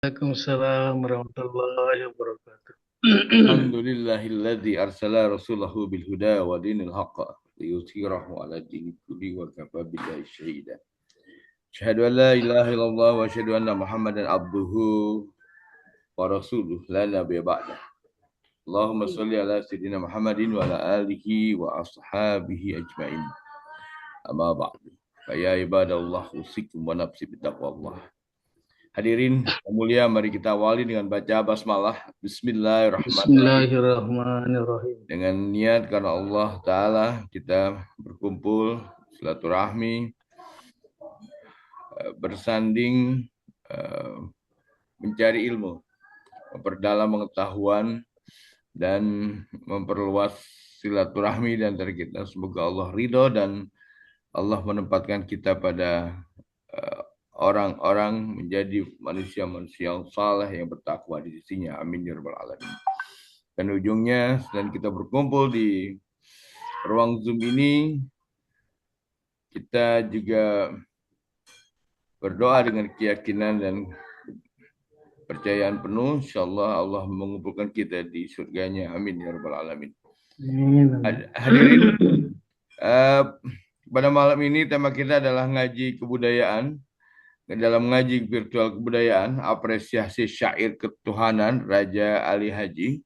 Waalaikumsalam warahmatullahi wabarakatuh. Alhamdulillahilladzi arsala rasulahu bil huda wa dinil haqq liyudhhirahu 'ala dini kulli wa kafa billahi shahida. Asyhadu an la ilaha illallah wa asyhadu anna Muhammadan abduhu wa rasuluh la nabiyya ba'dah. Allahumma shalli ala sayyidina Muhammadin wa ala alihi wa ashabihi ajmain. Amma ba'du. Fa ya ibadallah usikum wa nafsi bittaqwallah. Hadirin yang mulia, mari kita awali dengan baca basmalah. Bismillahirrahmanirrahim. Bismillahirrahmanirrahim. Dengan niat karena Allah Ta'ala kita berkumpul, silaturahmi, bersanding, mencari ilmu, memperdalam pengetahuan, dan memperluas silaturahmi di antara kita. Semoga Allah ridho dan Allah menempatkan kita pada orang-orang menjadi manusia-manusia yang saleh yang bertakwa di sisinya. Amin ya rabbal alamin. Dan ujungnya, selain kita berkumpul di ruang Zoom ini, kita juga berdoa dengan keyakinan dan percayaan penuh, insyaallah Allah mengumpulkan kita di surganya. Amin ya rabbal alamin. Hadirin, pada malam ini tema kita adalah ngaji kebudayaan. Dalam ngaji virtual kebudayaan, apresiasi syair ketuhanan Raja Ali Haji.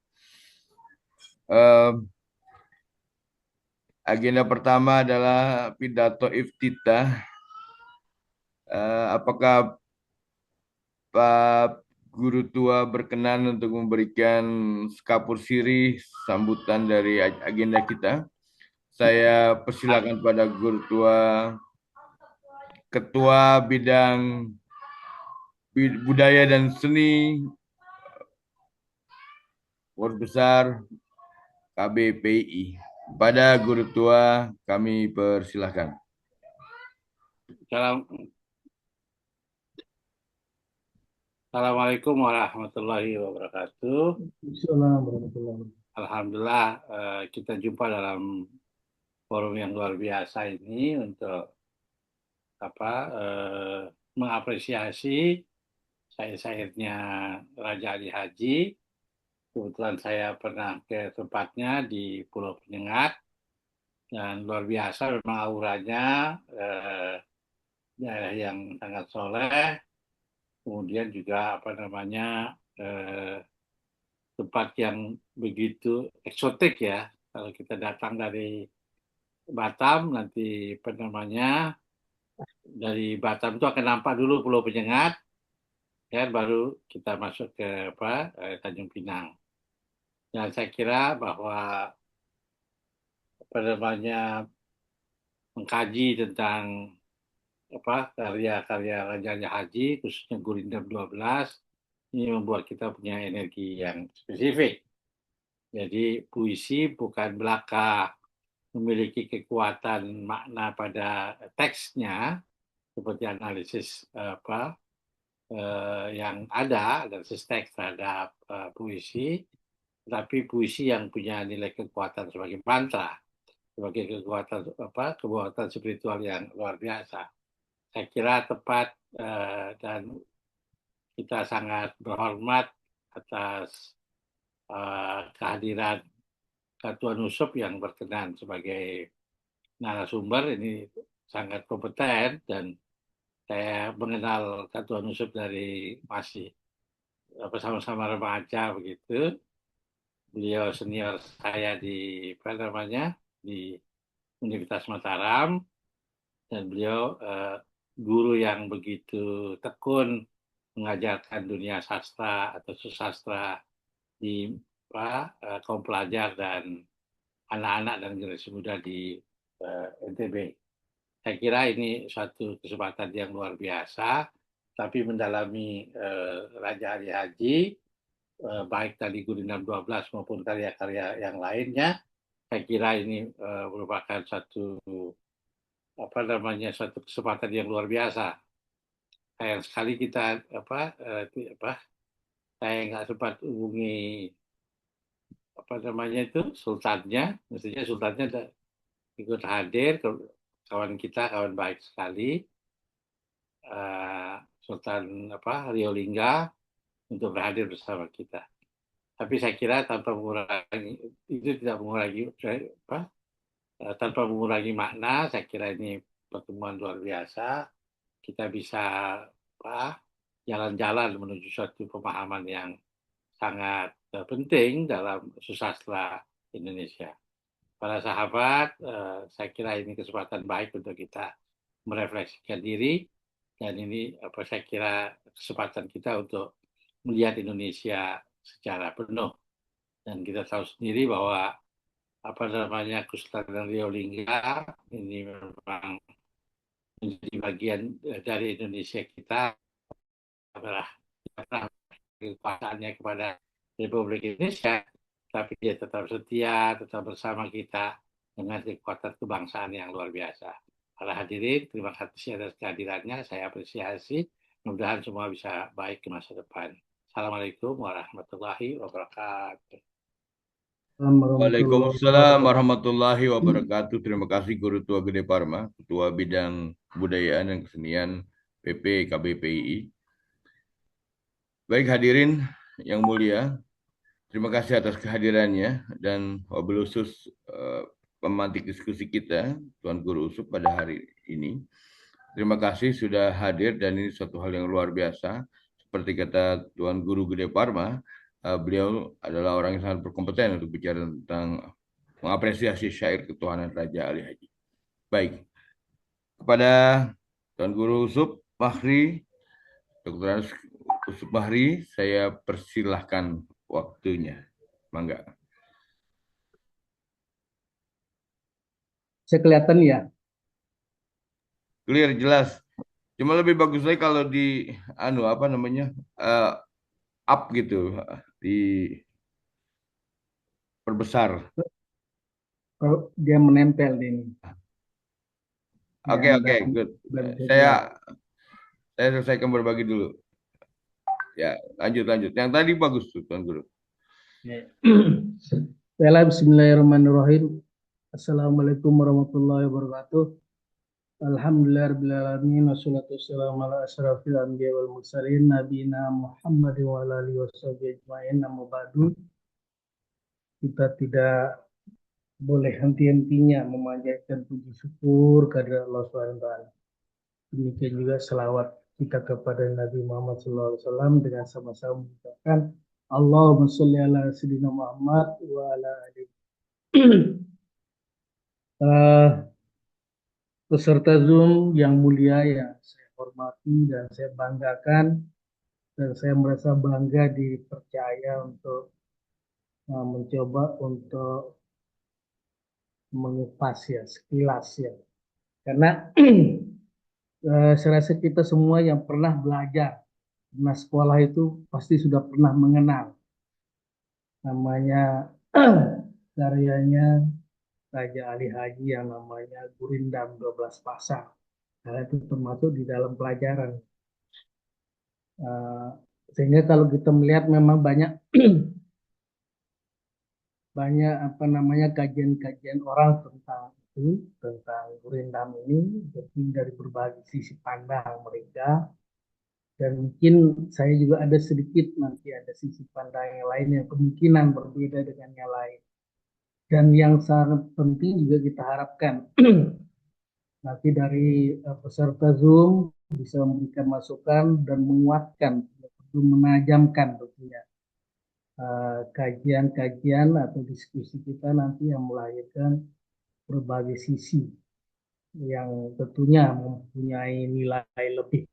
Agenda pertama adalah pidato iftitah. Apakah Pak Guru Tua berkenan untuk memberikan sekapur sirih sambutan dari agenda kita? Saya persilakan pada Guru Tua, Ketua Bidang Budaya dan Seni, Guru Besar KBPI. Pada Guru Tua kami persilahkan. Assalamualaikum warahmatullahi wabarakatuh. Alhamdulillah kita jumpa dalam forum yang luar biasa ini untuk mengapresiasi syair-syairnya Raja Ali Haji. Kebetulan saya pernah ke tempatnya di Pulau Penyengat dan luar biasa memang auranya, daerah yang sangat soleh. Kemudian juga tempat yang begitu eksotik ya. Kalau kita datang dari Batam, nanti dari Batam itu akan nampak dulu Pulau Penyengat, ya, baru kita masuk ke Tanjung Pinang. Dan saya kira bahwa mengkaji tentang karya-karya Raja Ali Haji, khususnya Gurindam 12, ini membuat kita punya energi yang spesifik. Jadi puisi bukan belaka memiliki kekuatan makna pada teksnya, seperti analisis yang ada, analisis teks terhadap puisi, tapi puisi yang punya nilai kekuatan sebagai mantra, sebagai kekuatan spiritual yang luar biasa. Saya kira tepat dan kita sangat berhormat atas kehadiran Ketua Nusup yang berkenan sebagai narasumber. Ini sangat kompeten dan saya mengenal Ketua Nusup dari masih sama-sama remaja begitu. Beliau senior saya di di Universitas Mataram dan beliau guru yang begitu tekun mengajarkan dunia sastra atau susastra di kaum pelajar dan anak-anak dan generasi muda di NTB. Saya kira ini suatu kesempatan yang luar biasa, tapi mendalami Raja Ali Haji, baik tadi Gurindam 12 maupun karya-karya yang lainnya, saya kira ini merupakan suatu kesempatan yang luar biasa. Sayang sekali kita saya nggak sempat hubungi sultannya, mestinya sultannya ikut hadir, kawan kita, kawan baik sekali, Sultan Rio Lingga, untuk berhadir bersama kita. Tapi saya kira tanpa mengurangi itu tidak mengurangi tanpa mengurangi makna. Saya kira ini pertemuan luar biasa. Kita bisa jalan-jalan menuju suatu pemahaman yang sangat penting dalam susastra Indonesia. Para sahabat, saya kira ini kesempatan baik untuk kita merefleksikan diri, dan ini saya kira kesempatan kita untuk melihat Indonesia secara penuh. Dan kita tahu sendiri bahwa Kesultanan Riau Lingga ini memang menjadi bagian dari Indonesia kita, adalah kekuasaannya kepada Republik Indonesia, tapi dia tetap setia, tetap bersama kita dengan kekuatan kebangsaan yang luar biasa. Para hadirin, terima kasih atas kehadirannya, saya apresiasi. Mudah-mudahan semua bisa baik ke masa depan. Assalamualaikum warahmatullahi wabarakatuh. Waalaikumsalam warahmatullahi wabarakatuh. Terima kasih Guru Tua Gede Parma, Ketua Bidang Kebudayaan dan Kesenian PP KBPII. Baik hadirin yang mulia, terima kasih atas kehadirannya, dan wabil khusus pemantik diskusi kita, Tuan Guru Usup pada hari ini. Terima kasih sudah hadir, dan ini suatu hal yang luar biasa. Seperti kata Tuan Guru Gede Parma, beliau adalah orang yang sangat berkompeten untuk bicara tentang mengapresiasi syair ketuhanan Raja Ali Haji. Baik, kepada Tuan Guru Usup Mahri, Dr. Usup Mahri, saya persilahkan waktunya. Mangga. Saya kelihatan ya? Clear, jelas. Cuma lebih bagus lagi kalau di up gitu, di perbesar. Kalau dia menempel di ini. Oke, good. Saya selesaikan berbagi dulu. Ya, lanjut. Yang tadi bagus tuh, Tuan Guru. Bismillahirrahmanirrahim. Assalamualaikum warahmatullahi wabarakatuh. Alhamdulillahirrahmanirrahim. Wassalatu wassalamu ala asyrafil anbiya wal mursalin nabiyina Muhammad wa ala alihi washabihi ajmain. Amma ba'du. Kita tidak boleh henti-hentinya memanjatkan puji syukur kehadirat Allah SWT. Demikian juga selawat kita kepada Nabi Muhammad SAW dengan sama-sama mengucapkan Allahumma sholli ala sayyidina Muhammad wa ala alihi. Peserta Zoom yang mulia yang saya hormati dan saya banggakan, dan saya merasa bangga dipercaya untuk mencoba untuk mengupas ya, sekilas ya. Karena saya rasa kita semua yang pernah belajar, pernah sekolah itu pasti sudah pernah mengenal namanya karyanya Raja Ali Haji yang namanya Gurindam 12 Pasang. Karena itu termasuk di dalam pelajaran. Sehingga kalau kita melihat memang banyak kajian-kajian orang tentang Gurindam ini dari berbagai sisi pandang mereka, dan mungkin saya juga ada sedikit nanti ada sisi pandang yang lain yang kemungkinan berbeda dengan yang lain. Dan yang sangat penting juga kita harapkan nanti dari peserta Zoom bisa memberikan masukan dan menguatkan, menajamkan tentunya kajian atau diskusi kita nanti yang melahirkan berbagai sisi yang tentunya mempunyai nilai lebih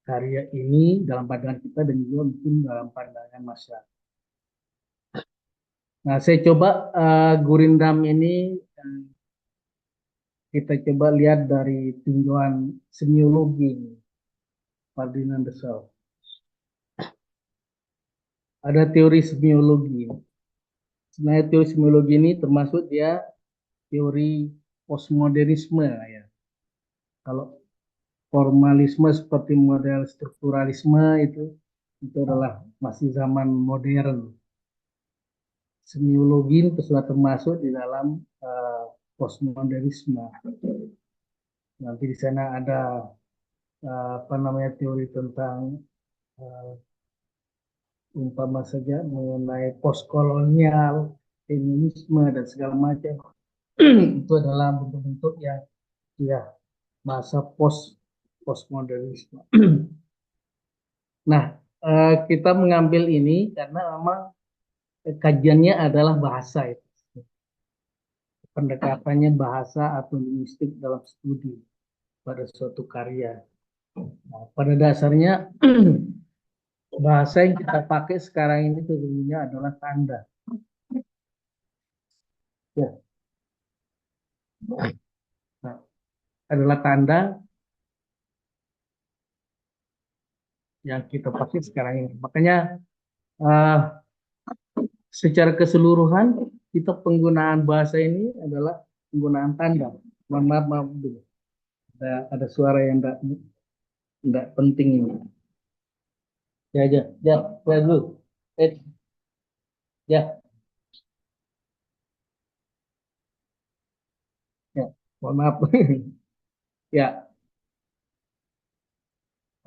karya ini dalam pandangan kita dan juga mungkin dalam pandangan masyarakat. Nah, saya coba Gurindam ini kita coba lihat dari tinjauan semiologi Ferdinand de Saussure. Ada teori semiologi. Sebenarnya teori semiologi ini termasuk dia teori postmodernisme ya. Kalau formalisme seperti model strukturalisme itu adalah masih zaman modern. Semiologi itu sudah termasuk di dalam postmodernisme. Nanti di sana ada teori tentang umpama saja mengenai postkolonial, feminisme dan segala macam. Itu adalah bentuk-bentuk yang ya masa postmodernisme. Nah, kita mengambil ini karena memang kajiannya adalah bahasa itu. Pendekatannya bahasa atau linguistik dalam studi pada suatu karya. Nah, pada dasarnya bahasa yang kita pakai sekarang ini sesungguhnya adalah tanda. Ya, nah, adalah tanda yang kita pakai sekarang ini. Makanya eh, secara keseluruhan kita penggunaan bahasa ini adalah penggunaan tanda. Mohon maaf, maaf dulu. Ada suara yang tidak penting ini. Ya, ya, ya, ya dulu. Ya, ya, mohon maaf. Ya,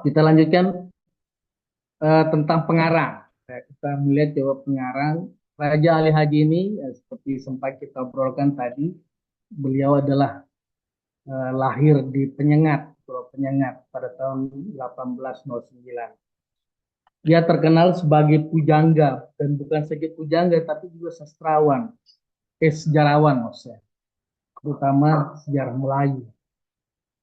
kita lanjutkan tentang pengarang. Ya, kita melihat jawab pengarang. Raja Ali Haji ini, ya, seperti sempat kita obrolkan tadi, beliau adalah lahir di Penyengat, Pulau Penyengat pada tahun 1809. Dia terkenal sebagai pujangga dan bukan saja pujangga tapi juga sastrawan, sejarawan maksudnya, terutama sejarah Melayu.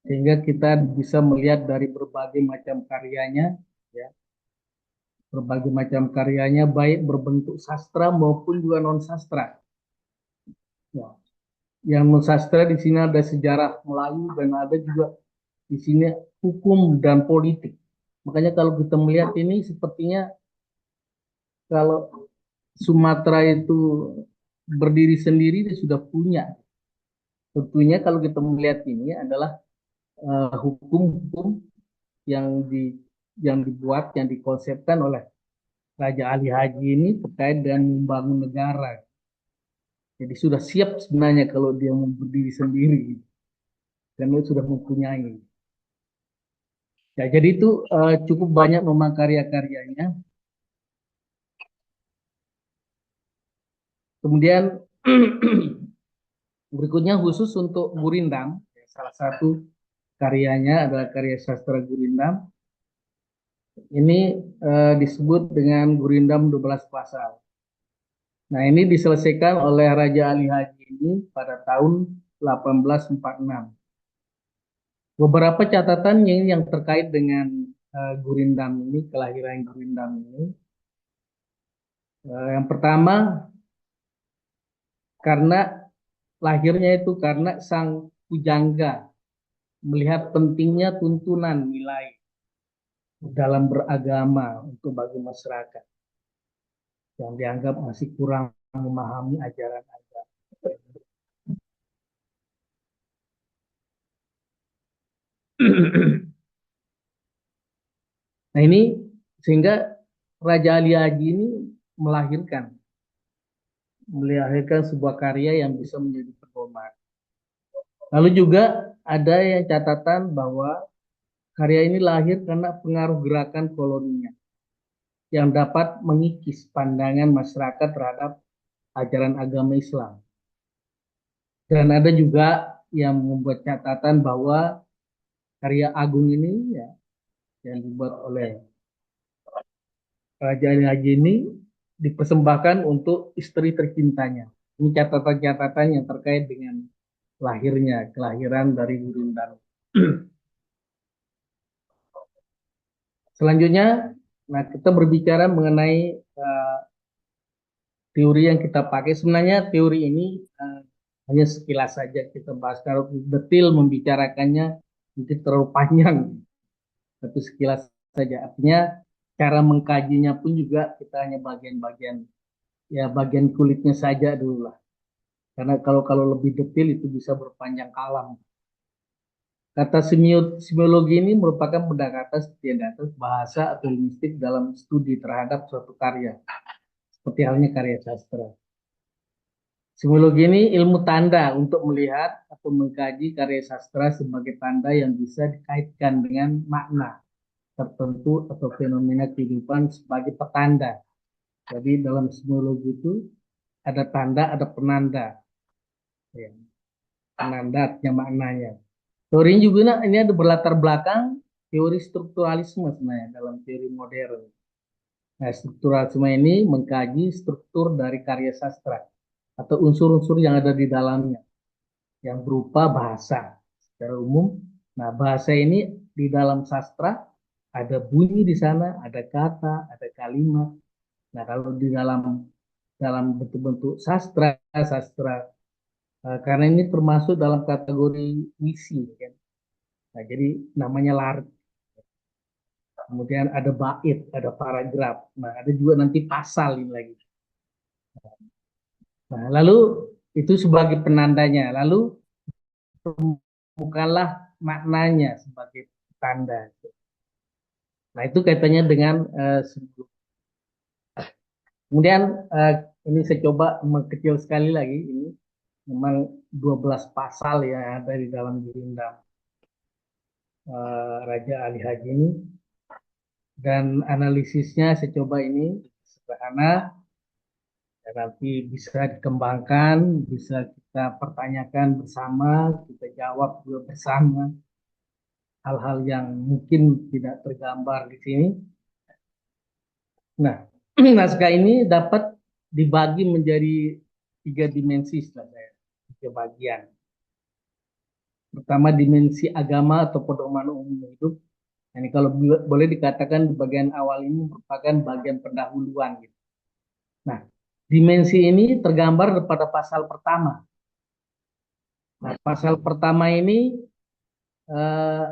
Sehingga kita bisa melihat dari berbagai macam karyanya, ya, berbagai macam karyanya baik berbentuk sastra maupun juga non sastra. Ya. Yang non sastra di sini ada sejarah Melayu dan ada juga di sini hukum dan politik. Makanya kalau kita melihat ini sepertinya kalau Sumatera itu berdiri sendiri dia sudah punya. Tentunya kalau kita melihat ini adalah hukum-hukum yang dibuat, yang dikonsepkan oleh Raja Ali Haji ini terkait dengan membangun negara. Jadi sudah siap sebenarnya kalau dia mau berdiri sendiri dan dia sudah mempunyai. Ya, jadi itu cukup banyak memang karya-karyanya. Kemudian berikutnya khusus untuk Gurindam, salah satu karyanya adalah karya sastra Gurindam. Ini disebut dengan Gurindam 12 pasal. Nah, ini diselesaikan oleh Raja Ali Haji ini pada tahun 1846. Beberapa catatan yang terkait dengan Gurindam ini, kelahiran Gurindam ini. Yang pertama, karena lahirnya itu karena sang pujangga melihat pentingnya tuntunan nilai dalam beragama untuk bagi masyarakat yang dianggap masih kurang memahami ajaran agama. Nah, ini sehingga Raja Ali Haji ini melahirkan sebuah karya yang bisa menjadi pedoman. Lalu juga ada yang catatan bahwa karya ini lahir karena pengaruh gerakan koloninya yang dapat mengikis pandangan masyarakat terhadap ajaran agama Islam. Dan ada juga yang membuat catatan bahwa karya agung ini ya, yang dibuat oleh Raja Ali Haji ini dipersembahkan untuk istri tercintanya. Ini catatan-catatan yang terkait dengan kelahiran dari Gurindam. Selanjutnya, nah kita berbicara mengenai teori yang kita pakai. Sebenarnya teori ini hanya sekilas saja kita bahas. Kalau detail membicarakannya mungkin terlalu panjang, tapi sekilas saja. Artinya cara mengkajinya pun juga kita hanya bagian-bagian, ya bagian kulitnya saja dulu lah. Karena kalau lebih detail itu bisa berpanjang kalam. Kata semiologi ini merupakan pendekatan seperti atas bahasa atau linguistik dalam studi terhadap suatu karya, seperti halnya karya sastra. Semiologi ini ilmu tanda untuk melihat atau mengkaji karya sastra sebagai tanda yang bisa dikaitkan dengan makna tertentu atau fenomena kehidupan sebagai petanda Jadi dalam semiologi itu ada tanda, ada penanda. Ya. Penanda yang maknanya. Teorinya juga ini ada berlatar belakang teori strukturalisme sebenarnya dalam teori modern. Nah, strukturalisme ini mengkaji struktur dari karya sastra atau unsur-unsur yang ada di dalamnya yang berupa bahasa secara umum. Nah, bahasa ini di dalam sastra ada bunyi di sana, ada kata, ada kalimat. Nah, kalau di dalam dalam bentuk-bentuk sastra, karena ini termasuk dalam kategori puisi, kan? Nah, jadi namanya larik. Kemudian ada bait, ada paragraf. Nah, ada juga nanti pasal ini lagi. Nah, lalu itu sebagai penandanya. Lalu bukanlah maknanya sebagai tanda. Nah, itu kaitannya dengan sebelum. Kemudian ini saya coba mengkecil sekali lagi. Ini memang 12 pasal yang ada di dalam Gurindam Raja Ali Haji ini. Dan analisisnya saya coba ini sederhana. Dan nanti bisa dikembangkan, bisa kita pertanyakan bersama, kita jawab juga bersama hal-hal yang mungkin tidak tergambar di sini. Nah, naskah ini dapat dibagi menjadi 3 dimensi setelah saya, 3 bagian. Pertama, dimensi agama atau pedoman umum hidup. Ini kalau boleh dikatakan di bagian awal ini merupakan bagian pendahuluan gitu. Nah, dimensi ini tergambar pada pasal pertama. Nah, pasal pertama ini eh,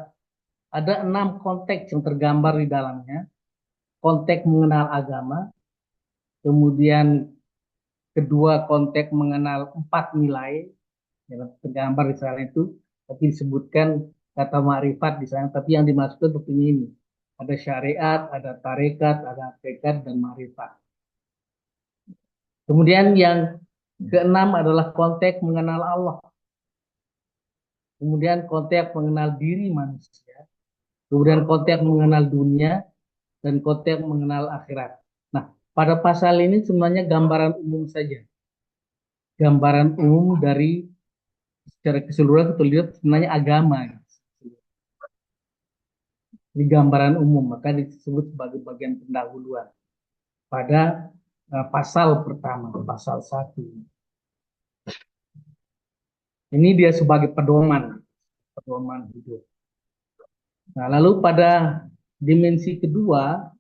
ada 6 konteks yang tergambar di dalamnya. Konteks mengenal agama, kemudian kedua konteks mengenal 4 nilai yang tergambar di sana itu, tapi disebutkan kata makrifat di sana, tapi yang dimaksudkan tentunya ini. Ada syariat, ada tarekat, ada hakikat, dan makrifat. Kemudian yang keenam adalah konteks mengenal Allah. Kemudian konteks mengenal diri manusia. Kemudian konteks mengenal dunia, dan konteks mengenal akhirat. Nah, pada pasal ini sebenarnya gambaran umum saja. Gambaran umum dari secara keseluruhan kita lihat sebenarnya agama. Ini gambaran umum, maka disebut sebagai bagian pendahuluan pada pasal pertama, pasal 1. Ini dia sebagai pedoman hidup. Nah, lalu pada dimensi kedua,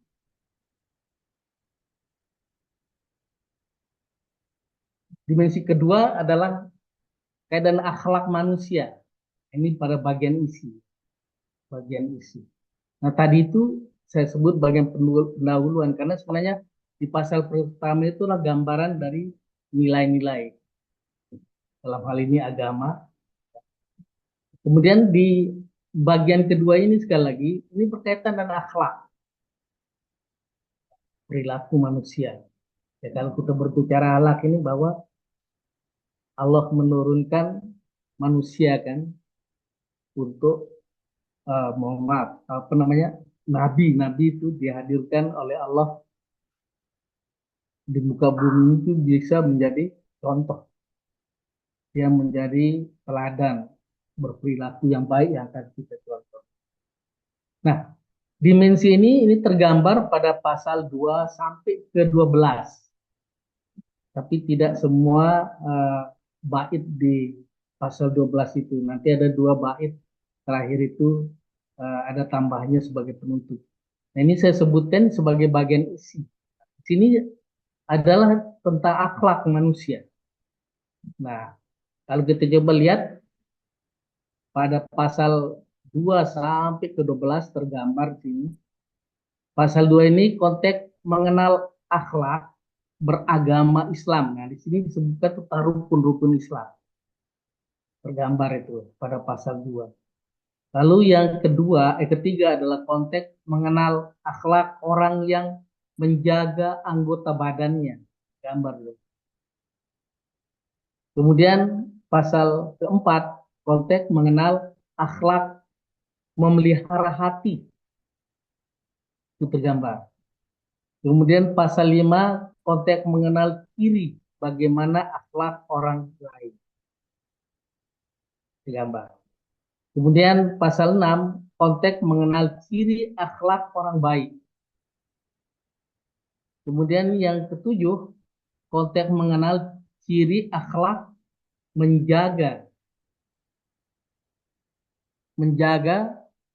adalah keadaan akhlak manusia. Ini pada bagian isi. Nah, tadi itu saya sebut bagian pendahuluan karena sebenarnya di pasal pertama itulah gambaran dari nilai-nilai. Dalam hal ini agama. Kemudian di bagian kedua ini sekali lagi, ini berkaitan dengan akhlak, perilaku manusia. Ya, kalau kita berbicara akhlak ini bahwa Allah menurunkan manusia kan untuk mohon maaf, apa namanya, nabi itu dihadirkan oleh Allah di muka bumi itu bisa menjadi contoh, dia menjadi teladan berperilaku yang baik yang akan kita contoh. Nah, dimensi ini tergambar pada pasal 2 sampai ke 12. Tapi tidak semua bait di pasal 12 itu. Nanti ada 2 bait terakhir itu ada tambahnya sebagai penutup. Nah, ini saya sebutkan sebagai bagian isi. Di sini adalah tentang akhlak manusia. Nah, kalau kita coba lihat pada pasal 2 sampai ke 12 tergambar di sini. Pasal 2 ini konteks mengenal akhlak beragama Islam. Nah, di sini disebutkan tentang rukun-rukun Islam. Tergambar itu pada pasal 2. Lalu yang ketiga adalah konteks mengenal akhlak orang yang menjaga anggota badannya. Gambar itu. Kemudian pasal keempat, konteks mengenal akhlak memelihara hati. Itu tergambar. Kemudian pasal 5, konteks mengenal ciri bagaimana akhlak orang lain. Digambar. Kemudian pasal 6, konteks mengenal ciri akhlak orang baik. Kemudian yang ketujuh, konteks mengenal ciri akhlak menjaga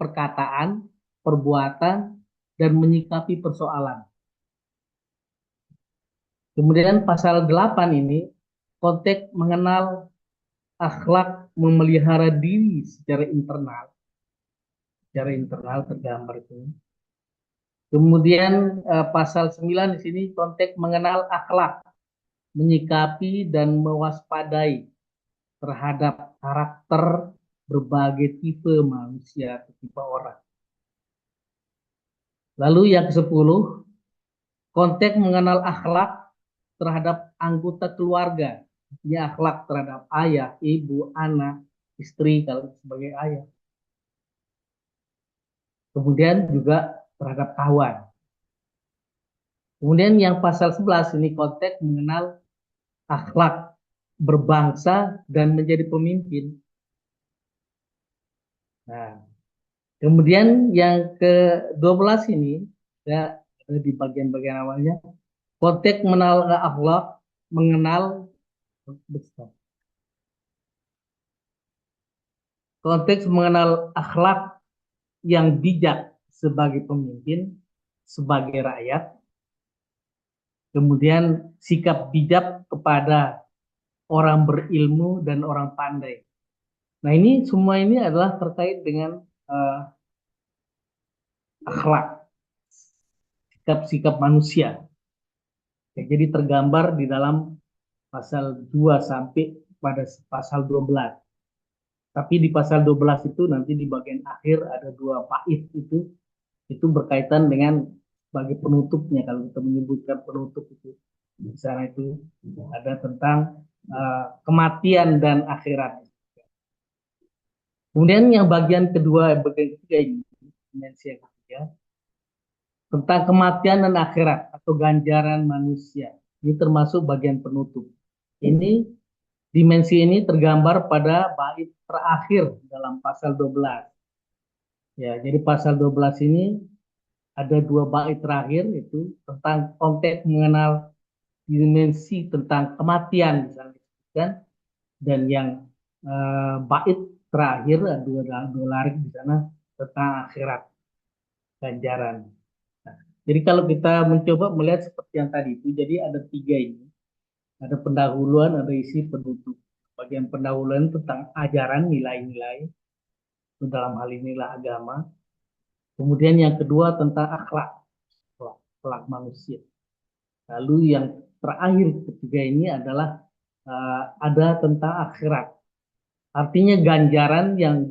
perkataan, perbuatan, dan menyikapi persoalan. Kemudian pasal 8 ini, konteks mengenal akhlak memelihara diri secara internal. Secara internal tergambar itu. Kemudian pasal 9 di sini konteks mengenal akhlak, menyikapi dan mewaspadai terhadap karakter berbagai tipe manusia atau tipe orang. Lalu yang ke-10, konteks mengenal akhlak terhadap anggota keluarga. Artinya akhlak terhadap ayah, ibu, anak, istri kalau sebagai ayah. Kemudian juga terhadap kawan. Kemudian yang pasal 11 ini konteks mengenal akhlak berbangsa dan menjadi pemimpin. Nah, kemudian yang ke-12 ini, ya, ada di bagian-bagian awalnya, konteks mengenal akhlak, konteks mengenal akhlak yang bijak sebagai pemimpin, sebagai rakyat, kemudian sikap bijak kepada orang berilmu dan orang pandai. Nah, ini semua ini adalah terkait dengan akhlak, sikap-sikap manusia. Ya, jadi tergambar di dalam pasal 2 sampai pada pasal 12. Tapi di pasal 12 itu nanti di bagian akhir ada 2 bait itu berkaitan dengan sebagai penutupnya, kalau kita menyebutkan penutup itu. Di sana itu ada tentang kematian dan akhirat. Kemudian yang bagian kedua, bagian ketiga ini, dimensi yang ketiga, tentang kematian dan akhirat atau ganjaran manusia. Ini termasuk bagian penutup. Ini dimensi ini tergambar pada bait terakhir dalam pasal 12. Ya, jadi pasal 12 ini ada 2 bait terakhir itu tentang konteks mengenal dimensi tentang kematian misalnya disebutkan, dan yang bait terakhir ada dua larik di sana tentang akhirat, ganjaran. Nah, jadi kalau kita mencoba melihat seperti yang tadi itu, jadi ada 3 ini, ada pendahuluan, ada isi, penutup. Bagian pendahuluan tentang ajaran, nilai-nilai, itu dalam hal inilah agama. Kemudian yang kedua tentang akhlak manusia. Lalu yang terakhir ketiga ini adalah ada tentang akhirat. Artinya ganjaran yang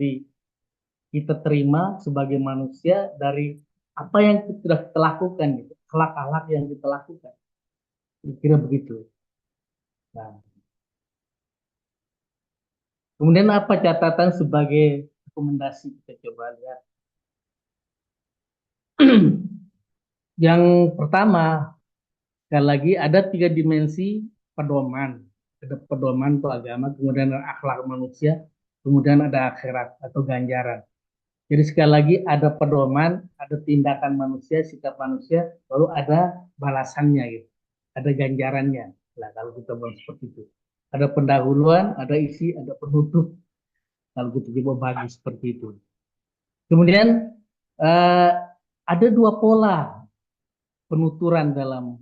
kita terima sebagai manusia dari apa yang sudah kita lakukan, gitu. Akhlak-akhlak yang kita lakukan. Kira begitu. Nah, kemudian apa catatan sebagai rekomendasi, kita coba lihat. Yang pertama, sekali lagi ada 3 dimensi pedoman. Ada pedoman itu agama, kemudian ada akhlak manusia, kemudian ada akhirat atau ganjaran. Jadi sekali lagi ada pedoman, ada tindakan manusia, sikap manusia, lalu ada balasannya gitu. Ada ganjarannya. Nah, kalau kita buat seperti itu. Ada pendahuluan, ada isi, ada penutup. Kalau kita coba bagi seperti itu. Kemudian ada 2 pola penuturan dalam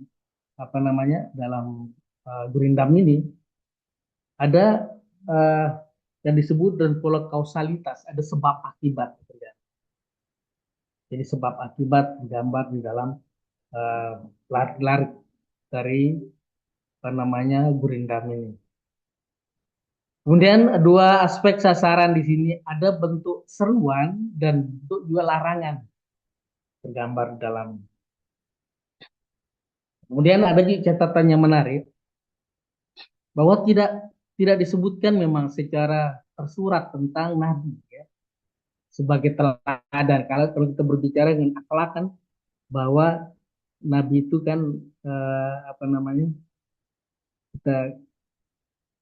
dalam Gurindam ini. Ada yang disebut dan pola kausalitas, ada sebab akibat. Jadi sebab akibat digambar di dalam larik-larik dari Gurindam ini. Kemudian 2 aspek sasaran di sini, ada bentuk seruan dan bentuk juga larangan tergambar dalam. Kemudian ada juga catatan yang menarik bahwa tidak disebutkan memang secara tersurat tentang nabi, ya, sebagai teladan. Kalau kita berbicara dengan akhlak kan, bahwa Nabi itu kan apa namanya, kita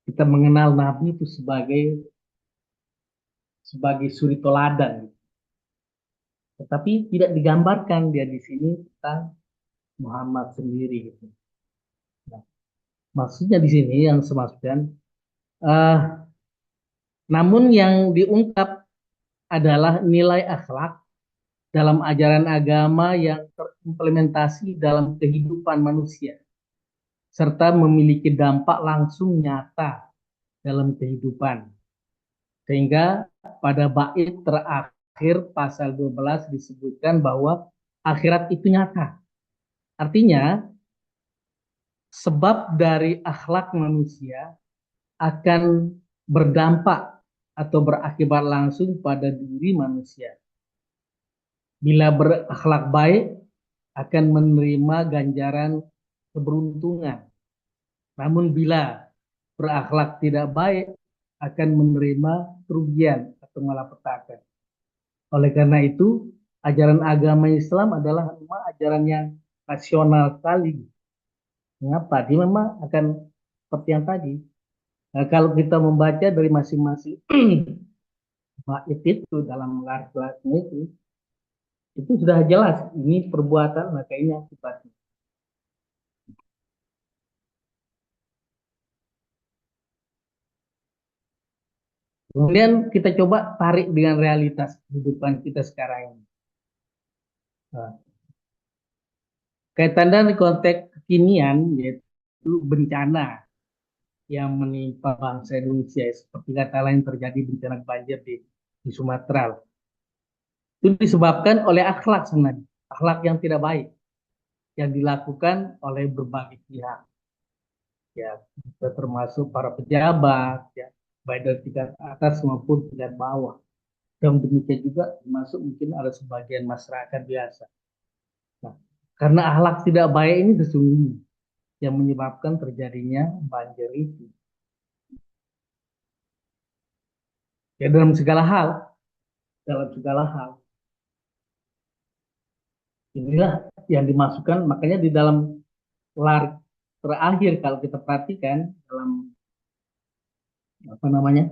kita mengenal Nabi itu sebagai suri teladan, tetapi tidak digambarkan dia di sini tentang Muhammad sendiri gitu. Nah, maksudnya di sini yang semaksudkan, eh, namun yang diungkap adalah nilai akhlak dalam ajaran agama yang terimplementasi dalam kehidupan manusia, serta memiliki dampak langsung nyata dalam kehidupan. Sehingga pada bait terakhir pasal 12 disebutkan bahwa akhirat itu nyata. Artinya, sebab dari akhlak manusia akan berdampak atau berakibat langsung pada diri manusia. Bila berakhlak baik, akan menerima ganjaran keberuntungan. Namun bila berakhlak tidak baik, akan menerima kerugian atau malapetaka. Oleh karena itu, ajaran agama Islam adalah memang ajaran yang nasional sekali. Mengapa? Dia memang akan seperti yang tadi. Nah, kalau kita membaca dari masing-masing bait itu dalam laras-larasnya itu sudah jelas ini perbuatan, maka ini akibatnya. Kemudian kita coba tarik dengan realitas kehidupan kita sekarang ini. Nah, kaitan dengan konteks kekinian, yaitu bencana yang menimpa bangsa Indonesia, seperti kata lain terjadi bencana banjir di Sumatera. Itu disebabkan oleh akhlak sebenarnya, akhlak yang tidak baik yang dilakukan oleh berbagai pihak, ya, termasuk para pejabat, ya, baik dari tingkat atas maupun tingkat bawah. Dan demikian juga termasuk mungkin ada sebagian masyarakat biasa. Nah, karena akhlak tidak baik ini sesungguhnya yang menyebabkan terjadinya banjir itu. Ya dalam segala hal. Inilah yang dimasukkan, makanya di dalam lar terakhir kalau kita perhatikan dalam apa namanya,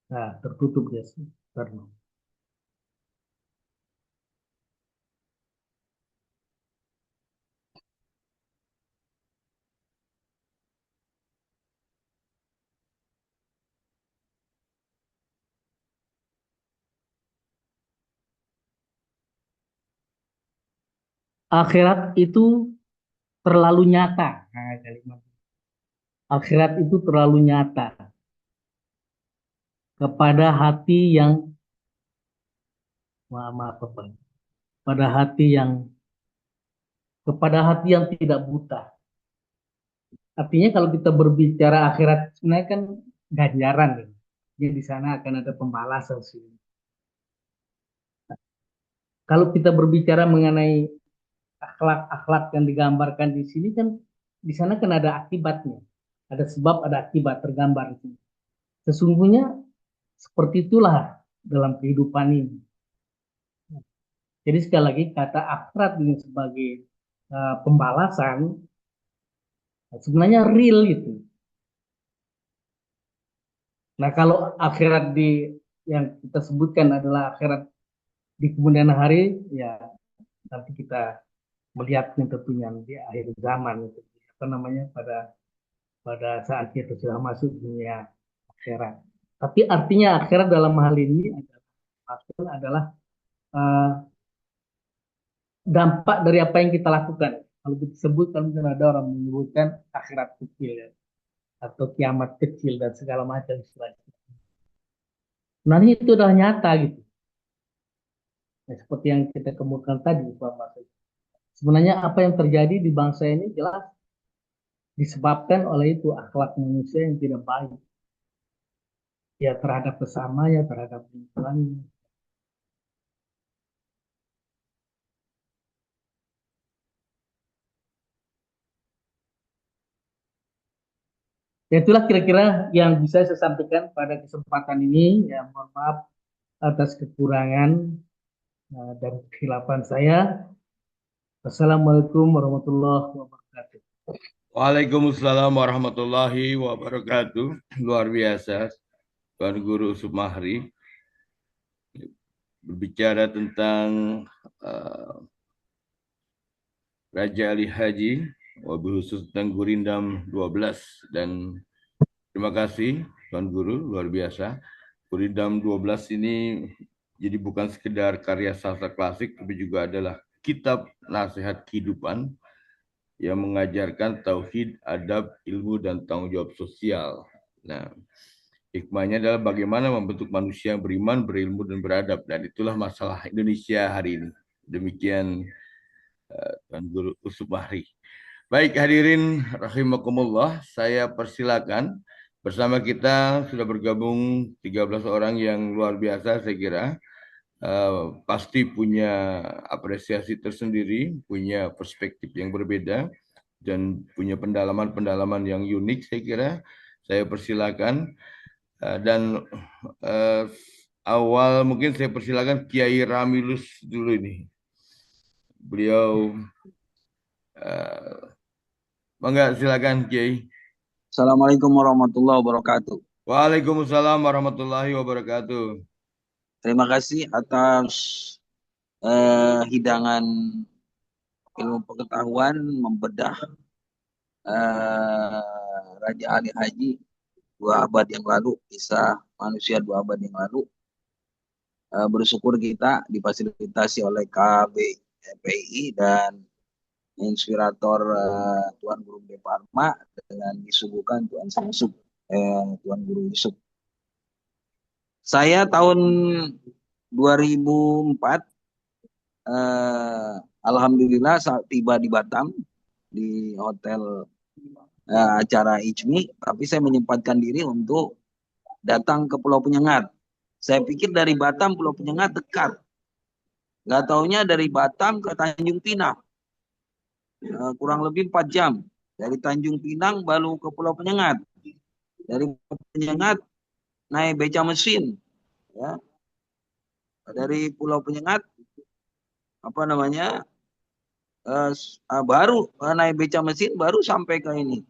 nah tertutup ya, karena akhirat itu terlalu nyata. Nah, kalimat akhirat itu terlalu nyata kepada hati yang maaf, maaf apa, pada hati yang kepada hati yang tidak buta. Artinya kalau kita berbicara akhirat sebenarnya kan ganjaran, ya. Jadi di sana akan ada pembalasan sih. Kalau kita berbicara mengenai akhlak-akhlak yang digambarkan di sini kan di sana kan ada akibatnya. Ada sebab, ada akibat tergambar di sini. Sesungguhnya seperti itulah dalam kehidupan ini. Jadi sekali lagi kata akhirat ini sebagai pembalasan sebenarnya real gitu. Nah, kalau akhirat yang kita sebutkan adalah akhirat di kemudian hari, ya nanti kita melihat tentunya di akhir zaman itu apa namanya, pada pada saat kita sudah masuk dunia akhirat. Tapi artinya akhirat dalam hal ini adalah uh, dampak dari apa yang kita lakukan. Kalau kita sebut, kalau misalnya ada orang menyebutkan akhirat kecil, ya, atau kiamat kecil dan segala macam istilah. Nah, itu adalah nyata gitu. Nah, seperti yang kita kemukakan tadi, Pak Mas. Sebenarnya apa yang terjadi di bangsa ini jelas disebabkan oleh itu akhlak manusia yang tidak baik, ya terhadap sesama, ya terhadap lingkungan. Ya itulah kira-kira yang bisa saya sampaikan pada kesempatan ini. Ya mohon maaf atas kekurangan dan kekhilafan saya. Assalamualaikum warahmatullahi wabarakatuh. Waalaikumsalam warahmatullahi wabarakatuh. Luar biasa, Tuan Guru Sumahri berbicara tentang uh, Raja Ali Haji, wabil khusus tentang Gurindam 12. Dan terima kasih Tuan Guru, luar biasa. Gurindam 12 ini jadi bukan sekedar karya sastra klasik, tapi juga adalah kitab nasihat kehidupan yang mengajarkan tauhid, adab, ilmu, dan tanggung jawab sosial. Nah, hikmahnya adalah bagaimana membentuk manusia yang beriman, berilmu, dan beradab. Dan itulah masalah Indonesia hari ini. Demikian Tuan Guru Usmahri. Baik hadirin rahimakumullah, saya persilakan. Bersama kita sudah bergabung 13 orang yang luar biasa saya kira. Pasti punya apresiasi tersendiri, punya perspektif yang berbeda, dan punya pendalaman-pendalaman yang unik saya kira. Saya persilakan. Dan awal mungkin saya persilakan Kiai Ramilus dulu ini. Beliau mangga silakan Kiai. Assalamualaikum warahmatullahi wabarakatuh. Waalaikumsalam warahmatullahi wabarakatuh. Terima kasih atas hidangan ilmu pengetahuan membedah Raja Ali Haji 2 abad yang lalu, kisah manusia 2 abad yang lalu. Bersyukur kita difasilitasi oleh KBPI dan inspirator Tuan Guru Deparma dengan disuguhkan Tuan Guru Yusuf. Saya tahun 2004 alhamdulillah saat tiba di Batam di hotel acara ICMI, tapi saya menyempatkan diri untuk datang ke Pulau Penyengat. Saya pikir dari Batam Pulau Penyengat dekat. Nggak taunya dari Batam ke Tanjung Pinang. Kurang lebih 4 jam. Dari Tanjung Pinang baru ke Pulau Penyengat. Dari Penyengat naik beca mesin. Ya. Dari Pulau Penyengat baru naik beca mesin baru sampai ke ini.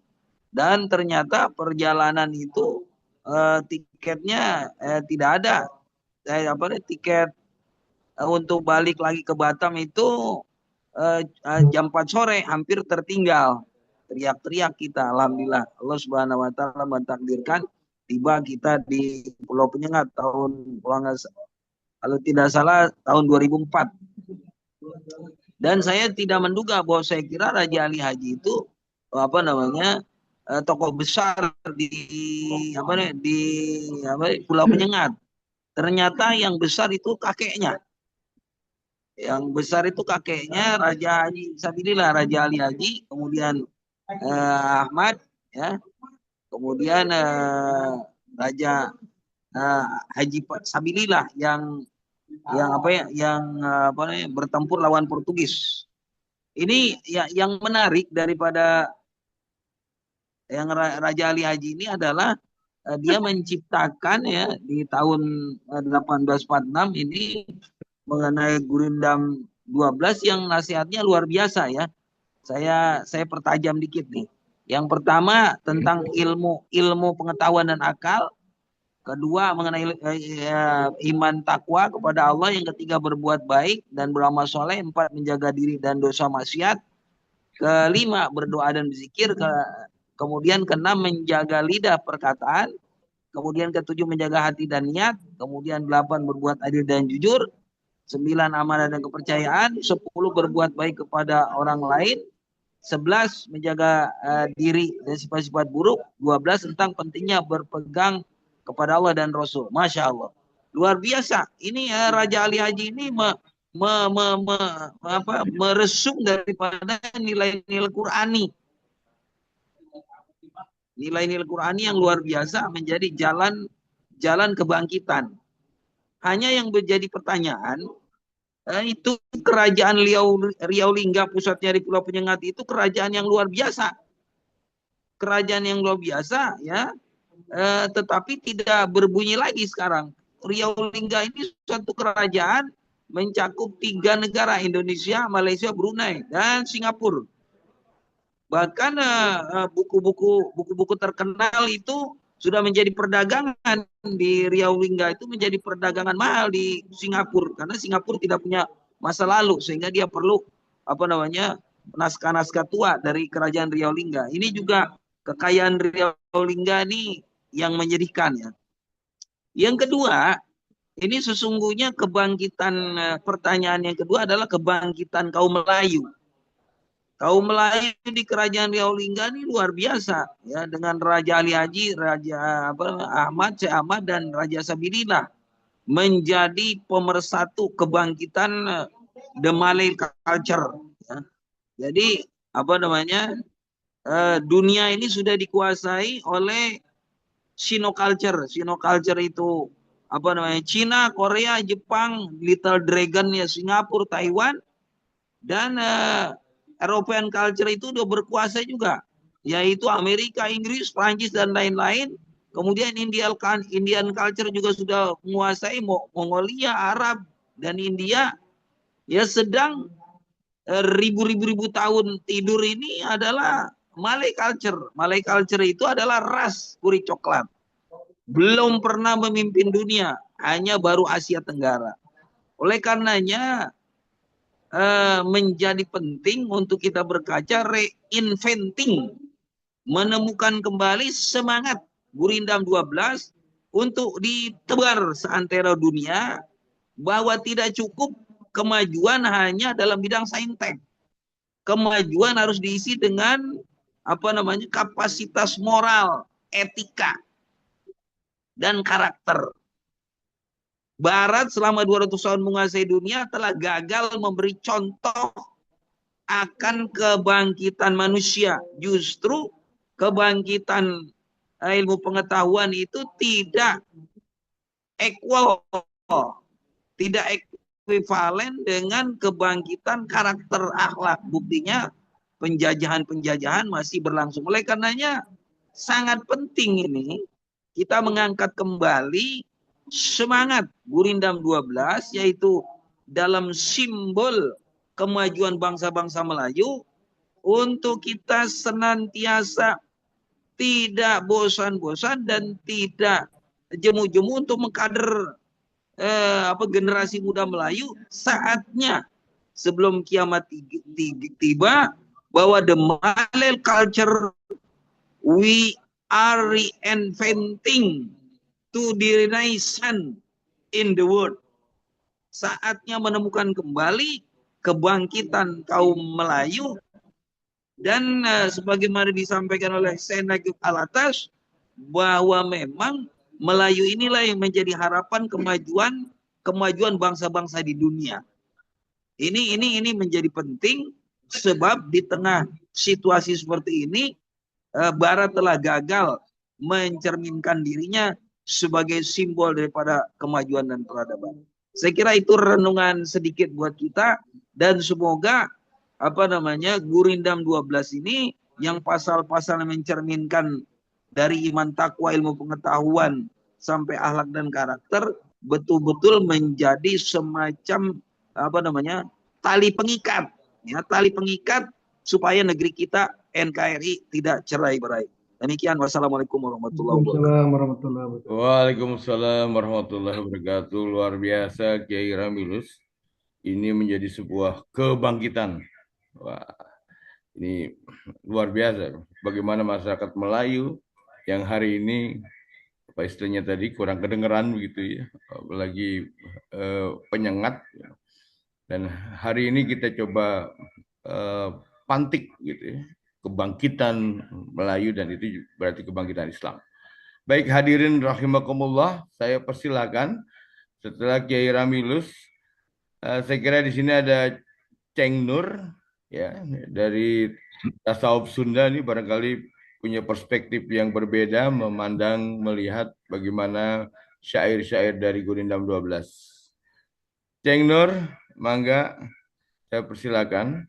Dan ternyata perjalanan itu tiketnya tidak ada. Tiket untuk balik lagi ke Batam itu jam 4 sore hampir tertinggal. Teriak-teriak kita, alhamdulillah Allah Subhanahu wa taala mentakdirkan tiba kita di Pulau Penyengat kalau tidak salah tahun 2004. Dan saya tidak menduga bahwa saya kira Raja Ali Haji itu tokoh besar di Pulau Penyengat. Ternyata yang besar itu kakeknya. Yang besar itu kakeknya Raja Haji Sabilillah, Raja Ali Haji, kemudian Ahmad, ya, kemudian Raja Haji Sabilillah yang bertempur lawan Portugis. Ini ya, yang menarik daripada yang Raja Ali Haji ini adalah dia menciptakan ya di tahun 1846 ini mengenai Gurindam 12 yang nasihatnya luar biasa ya. Saya pertajam dikit nih. Yang pertama tentang ilmu pengetahuan dan akal. Kedua mengenai iman takwa kepada Allah. Yang ketiga berbuat baik dan beramal soleh. 4 menjaga diri dan dosa maksiat. Kelima berdoa dan berzikir. Kemudian keenam menjaga lidah perkataan. Kemudian ketujuh menjaga hati dan niat. Kemudian 8 berbuat adil dan jujur. 9 amanah dan kepercayaan. 10 berbuat baik kepada orang lain. 11 menjaga diri dan sifat-sifat buruk. 12 tentang pentingnya berpegang kepada Allah dan Rasul. Masya Allah. Luar biasa. Ini Raja Ali Haji ini meresum daripada nilai-nilai Qurani. Nilai-nilai Qurani yang luar biasa menjadi jalan kebangkitan. Hanya yang menjadi pertanyaan, itu kerajaan Riau Lingga pusatnya di Pulau Penyengat itu kerajaan yang luar biasa. kerajaan yang luar biasa ya, tetapi tidak berbunyi lagi sekarang. Riau Lingga ini suatu kerajaan mencakup 3 negara, Indonesia, Malaysia, Brunei, dan Singapura. Bahkan buku-buku terkenal itu sudah menjadi perdagangan di Riau Lingga, itu menjadi perdagangan mahal di Singapura karena Singapura tidak punya masa lalu sehingga dia perlu naskah-naskah tua dari kerajaan Riau Lingga. Ini juga kekayaan Riau Lingga ini yang menyedihkan ya. Yang kedua, ini sesungguhnya kebangkitan, pertanyaan yang kedua adalah kebangkitan kaum Melayu. Kaum Melayu di kerajaan Riau Lingga ini luar biasa ya, dengan Raja Ali Haji, Raja Ahmad, Syekh Ahmad, dan Raja Sabilillah menjadi pemersatu kebangkitan the Malay culture ya. Jadi dunia ini sudah dikuasai oleh Sino culture. Sino culture itu Cina, Korea, Jepang, Little Dragon ya, Singapura, Taiwan, dan European culture itu udah berkuasa juga, yaitu Amerika, Inggris, Prancis, dan lain-lain. Kemudian Indian culture juga sudah menguasai Mongolia, Arab, dan India. Ya, sedang ribu-ribu tahun tidur ini adalah Malay culture. Malay culture itu adalah ras kulit coklat. Belum pernah memimpin dunia, hanya baru Asia Tenggara. Oleh karenanya menjadi penting untuk kita berkaca, reinventing, menemukan kembali semangat Gurindam 12 untuk ditebar seantero dunia bahwa tidak cukup kemajuan hanya dalam bidang saintek. Kemajuan harus diisi dengan kapasitas moral, etika, dan karakter. Barat selama 200 tahun menguasai dunia telah gagal memberi contoh akan kebangkitan manusia. Justru kebangkitan ilmu pengetahuan itu tidak equal, tidak ekuivalen dengan kebangkitan karakter akhlak. Buktinya penjajahan masih berlangsung. Oleh karenanya sangat penting ini kita mengangkat kembali semangat Gurindam 12, yaitu dalam simbol kemajuan bangsa-bangsa Melayu, untuk kita senantiasa tidak bosan-bosan dan tidak jemu-jemu untuk mengkader generasi muda Melayu. Saatnya sebelum kiamat tiba bahwa the Malay culture we are reinventing to the renaissance in the world. Saatnya menemukan kembali kebangkitan kaum Melayu, dan sebagaimana disampaikan oleh Syekh Nagib Alatas bahwa memang Melayu inilah yang menjadi harapan kemajuan bangsa-bangsa di dunia. Ini menjadi penting sebab di tengah situasi seperti ini Barat telah gagal mencerminkan dirinya sebagai simbol daripada kemajuan dan peradaban. Saya kira itu renungan sedikit buat kita, dan semoga Gurindam 12 ini yang pasal-pasal mencerminkan dari iman, takwa, ilmu pengetahuan sampai akhlak dan karakter betul-betul menjadi semacam tali pengikat ya, tali pengikat supaya negeri kita NKRI tidak cerai-berai. Demikian, wassalamualaikum warahmatullahi wabarakatuh. Waalaikumsalam warahmatullahi wabarakatuh. Luar biasa Kiai Ramilus. Ini menjadi sebuah kebangkitan. Wah, ini luar biasa. Bagaimana masyarakat Melayu yang hari ini apa istilahnya tadi kurang kedengeran begitu ya, apalagi penyengat. Dan hari ini kita coba pantik gitu ya, kebangkitan Melayu, dan itu berarti kebangkitan Islam. Baik hadirin rahimakumullah, saya persilakan setelah Kiai Ramilus, saya kira di sini ada Ceng Nur ya, dari tasawuf Sunda, ini barangkali punya perspektif yang berbeda memandang melihat bagaimana syair-syair dari Gurindam 12. Ceng Nur, mangga saya persilakan.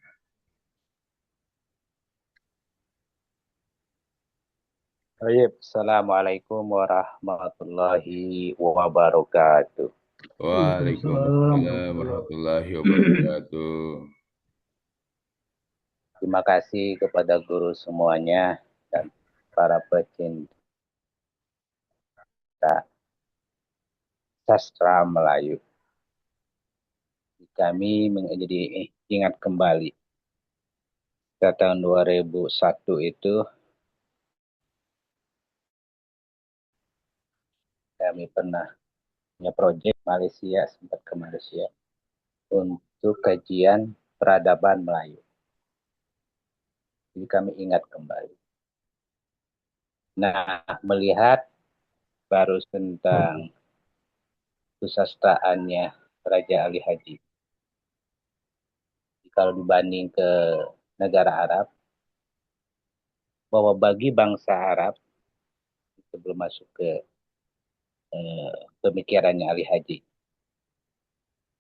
Baik, Assalamualaikum warahmatullahi wabarakatuh. Waalaikumsalam Waalaikumsalam warahmatullahi warahmatullahi wabarakatuh. Terima kasih kepada guru semuanya dan para pecinta sastra Melayu. Kami menjadi ingat kembali pada tahun 2001 itu kami pernah punya proyek Malaysia, sempat ke Malaysia untuk kajian peradaban Melayu. Jadi kami ingat kembali. Nah, melihat baru tentang kesastraannya Raja Ali Haji. Kalau dibanding ke negara Arab, bahwa bagi bangsa Arab, sebelum masuk ke pemikirannya Ali Haji,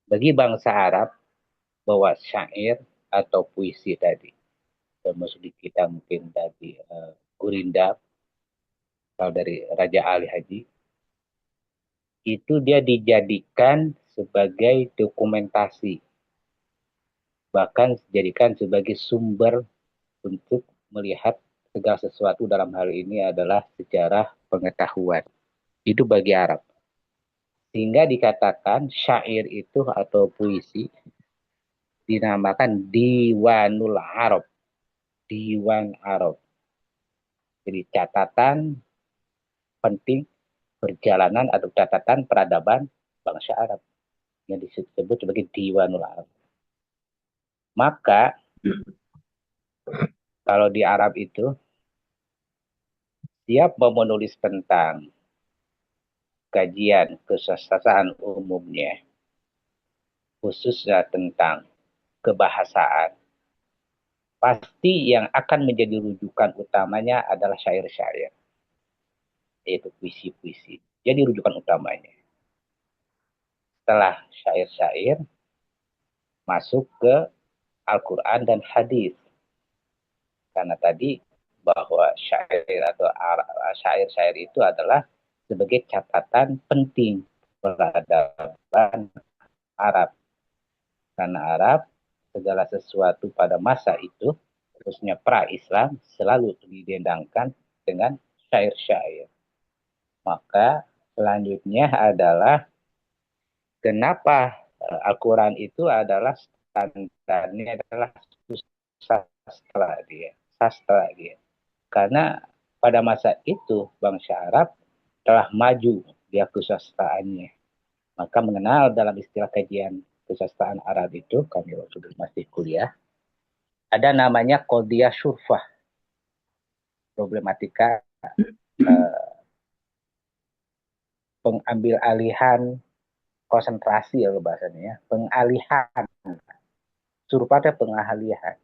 bagi bangsa Arab, bahwa syair atau puisi tadi, termasuk di kita mungkin tadi Gurindam, kalau dari Raja Ali Haji, itu dia dijadikan sebagai dokumentasi, bahkan dijadikan sebagai sumber untuk melihat segala sesuatu dalam hal ini adalah sejarah pengetahuan. Itu bagi Arab. Sehingga dikatakan syair itu atau puisi dinamakan Diwanul Arab. Diwan Arab. Jadi catatan penting perjalanan atau catatan peradaban bangsa Arab yang disebut sebagai Diwanul Arab. Maka kalau di Arab itu dia mau menulis tentang kajian kesastraan umumnya, khususnya tentang kebahasaan, pasti yang akan menjadi rujukan utamanya adalah syair-syair, yaitu puisi-puisi. Jadi rujukan utamanya. Setelah syair-syair, masuk ke Al-Quran dan hadis. Karena tadi bahwa syair atau syair-syair itu adalah sebagai catatan penting peradaban Arab. Karena Arab, segala sesuatu pada masa itu, khususnya pra-Islam, selalu didendangkan dengan syair-syair. Maka selanjutnya adalah kenapa Al-Quran itu adalah standarnya adalah sastra dia. Sastra dia. Karena pada masa itu bangsa Arab telah maju dia kesastraannya. Maka mengenal dalam istilah kajian kesastraan Arab itu, kami waktu masih kuliah, ada namanya Qadiyah Syurfah. Problematika pengambil alihan konsentrasi ya bahasanya ya. Pengalihan. Syurfah itu pengalihan.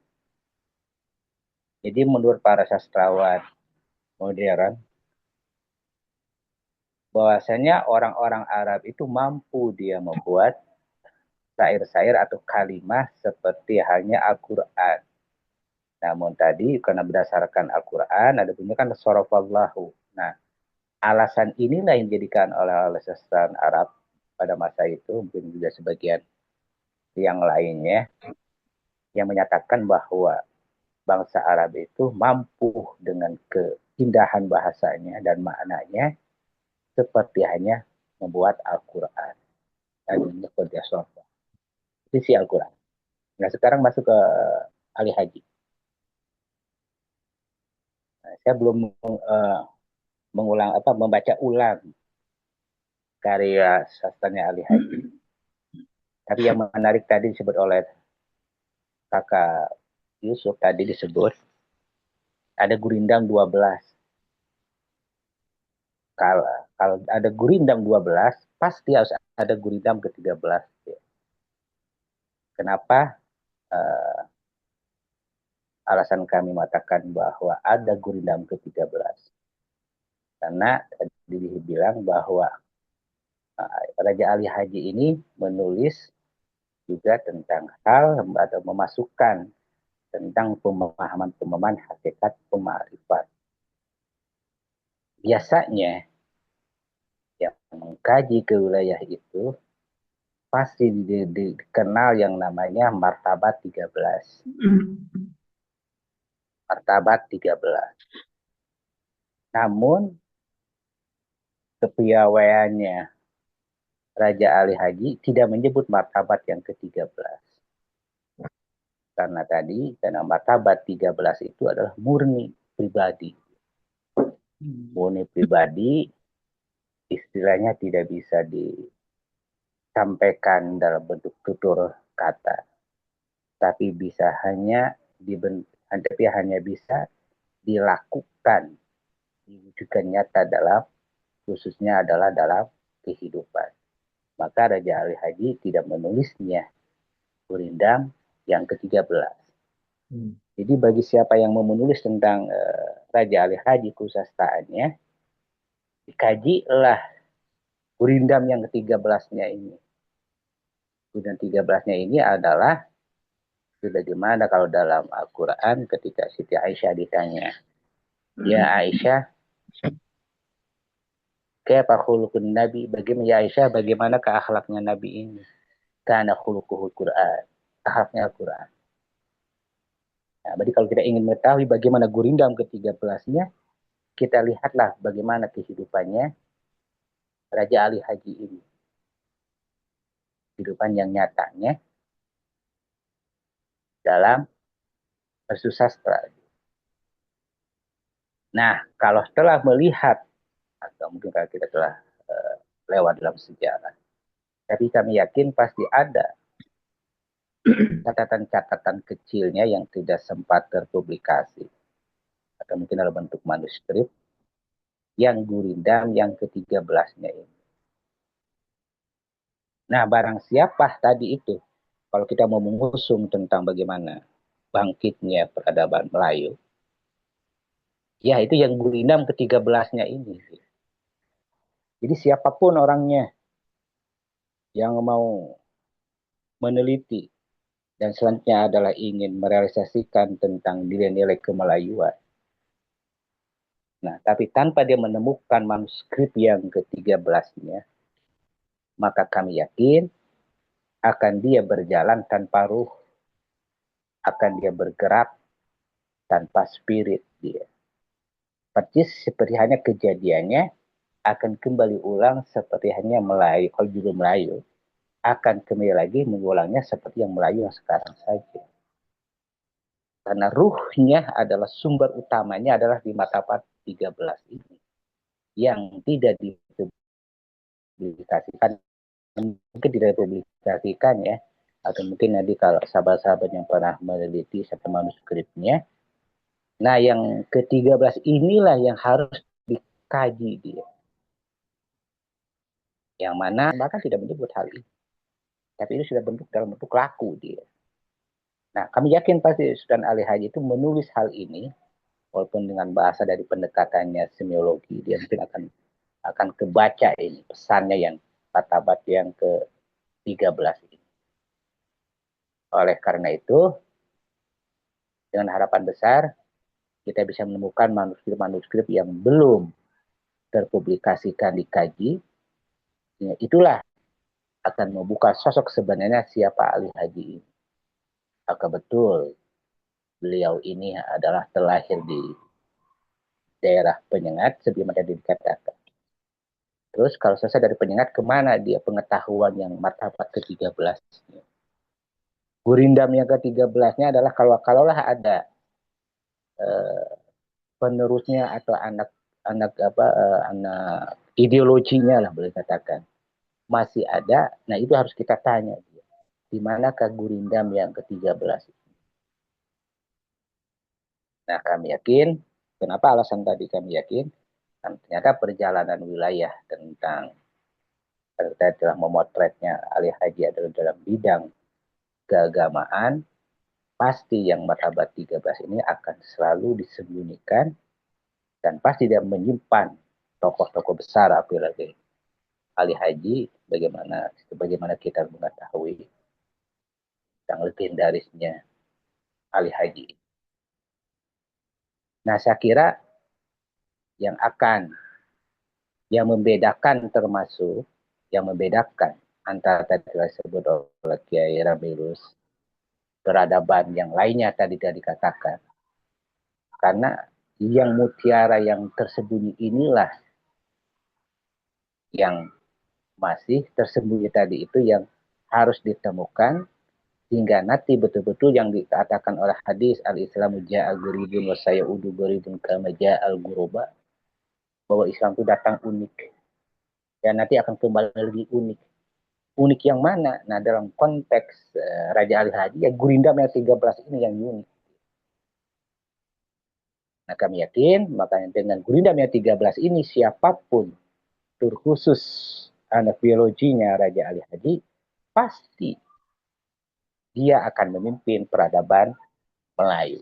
Jadi menurut para sastrawan modern, bahwasanya orang-orang Arab itu mampu dia membuat syair-syair atau kalimat seperti halnya Al-Quran. Namun tadi karena berdasarkan Al-Quran ada bunyi kan sorofallahu. Nah, alasan inilah yang dijadikan oleh sastrawan Arab pada masa itu, mungkin juga sebagian yang lainnya, yang menyatakan bahwa bangsa Arab itu mampu dengan keindahan bahasanya dan maknanya seperti hanya membuat Al-Quran. Dan ini seperti Sofa. Sisi Al-Quran. Nah sekarang masuk ke Ali Haji. Nah, saya belum membaca ulang karya sastranya Ali Haji. Tapi yang menarik tadi disebut oleh kakak Yusuf tadi disebut ada Gurindam 12. Kalau ada Gurindam 12, pasti harus ada Gurindam ke-13. Kenapa? Alasan kami mengatakan bahwa ada Gurindam ke-13. Karena tadi dibilang bahwa Raja Ali Haji ini menulis juga tentang hal atau memasukkan tentang pemahaman hakikat pemarifat. biasanya yang mengkaji ke wilayah itu pasti dikenal yang namanya martabat 13. Martabat 13. Namun kepiawaiannya Raja Ali Haji tidak menyebut martabat yang ke-13. Karena martabat 13 itu adalah murni pribadi. Murni pribadi istilahnya tidak bisa disampaikan dalam bentuk tutur kata. Tapi hanya bisa dilakukan, diwujudkan nyata khususnya adalah dalam kehidupan. Maka Raja Ali Haji tidak menulisnya Gurindam yang ke-13. Jadi bagi siapa yang mau menulis tentang Raja Ali Haji kusastaannya, dikajilah Gurindam yang ke-13-nya ini. Gurindam 13-nya ini adalah bagaimana kalau dalam Al-Quran ketika Siti Aisyah ditanya, ya Aisyah, kaifa khuluqun Nabi, bagaimana ya Aisyah, bagaimana akhlaknya Nabi ini? Kana khuluquhul Quran, akhlaknya Al-Quran. Nah, berarti kalau kita ingin mengetahui bagaimana Gurindam ke-13-nya, kita lihatlah bagaimana kehidupannya Raja Ali Haji ini. Kehidupan yang nyatanya dalam bersusastra. Nah, kalau setelah melihat, atau mungkin kalau kita telah lewat dalam sejarah, tapi kami yakin pasti ada catatan-catatan kecilnya yang tidak sempat terpublikasi. Atau mungkin dalam bentuk manuskrip yang Gurindam yang ke-13-nya ini. Nah, barang siapa tadi itu, kalau kita mau mengusung tentang bagaimana bangkitnya peradaban Melayu, ya itu yang Gurindam ke-13-nya ini. Jadi siapapun orangnya yang mau meneliti dan selanjutnya adalah ingin merealisasikan tentang nilai-nilai kemelayuan. Nah, tapi tanpa dia menemukan manuskrip yang ke-13-nya, maka kami yakin akan dia berjalan tanpa ruh, akan dia bergerak tanpa spirit dia. Persis seperti hanya kejadiannya akan kembali ulang seperti hanya Melayu, kalau juga Melayu, akan kembali lagi mengulangnya seperti yang Melayu yang sekarang saja. Karena ruhnya adalah sumber utamanya adalah di martabat 13 ini. Yang tidak dipublikasikan, mungkin tidak dipublikasikan ya, atau mungkin nanti kalau sahabat-sahabat yang pernah meneliti satu manuskripnya, nah yang ke-13 inilah yang harus dikaji dia. Yang mana bahkan tidak menyebut hal ini. Tapi itu sudah dalam bentuk laku dia. Nah, kami yakin pasti Sultan Ali Haji itu menulis hal ini, walaupun dengan bahasa dari pendekatannya semiologi, dia mungkin akan kebaca ini, pesannya yang martabat yang ke-13 ini. Oleh karena itu, dengan harapan besar, kita bisa menemukan manuskrip-manuskrip yang belum terpublikasikan, dikaji. Itulah akan membuka sosok sebenarnya siapa Ali Haji ini. Maka betul, beliau ini adalah terlahir di daerah Penyengat, sebelum ada dikatakan. Terus kalau selesai dari Penyengat, kemana dia pengetahuan yang martabat ke-13? Gurindam yang ke-13-nya adalah kalaulah ada penerusnya atau anak ideologinya lah boleh katakan masih ada, nah itu harus kita tanya dia. Di manakah Gurindam yang ke-13? Nah, kami yakin, kenapa alasan tadi kami yakin? Dan ternyata perjalanan wilayah tentang kita telah memotretnya Ali Haji adalah dalam bidang keagamaan, pasti yang martabat 13 ini akan selalu disembunyikan dan pasti dia menyimpan tokoh-tokoh besar apalagi Ali Haji, bagaimana kita mengetahui yang legendarisnya Ali Haji. Nah, saya kira yang akan yang membedakan termasuk yang membedakan antara tadi disebut oleh Kiai Ramilus peradaban yang lainnya tadi dikatakan, karena yang mutiara yang tersembunyi inilah yang masih tersembunyi tadi itu yang harus ditemukan hingga nanti betul-betul yang dikatakan oleh hadis al-Islamu ja'al guribun wa sayaudu guribun kama ja'al guruba, bahwa Islam itu datang unik dan nanti akan kembali lagi unik. Unik yang mana? Nah, dalam konteks Raja Ali Haji, ya Gurindam yang 13 ini yang unik. Nah, kami yakin, makanya dengan Gurindam yang 13 ini, siapapun, terkhusus anak biologinya Raja Ali Haji, pasti dia akan memimpin peradaban Melayu.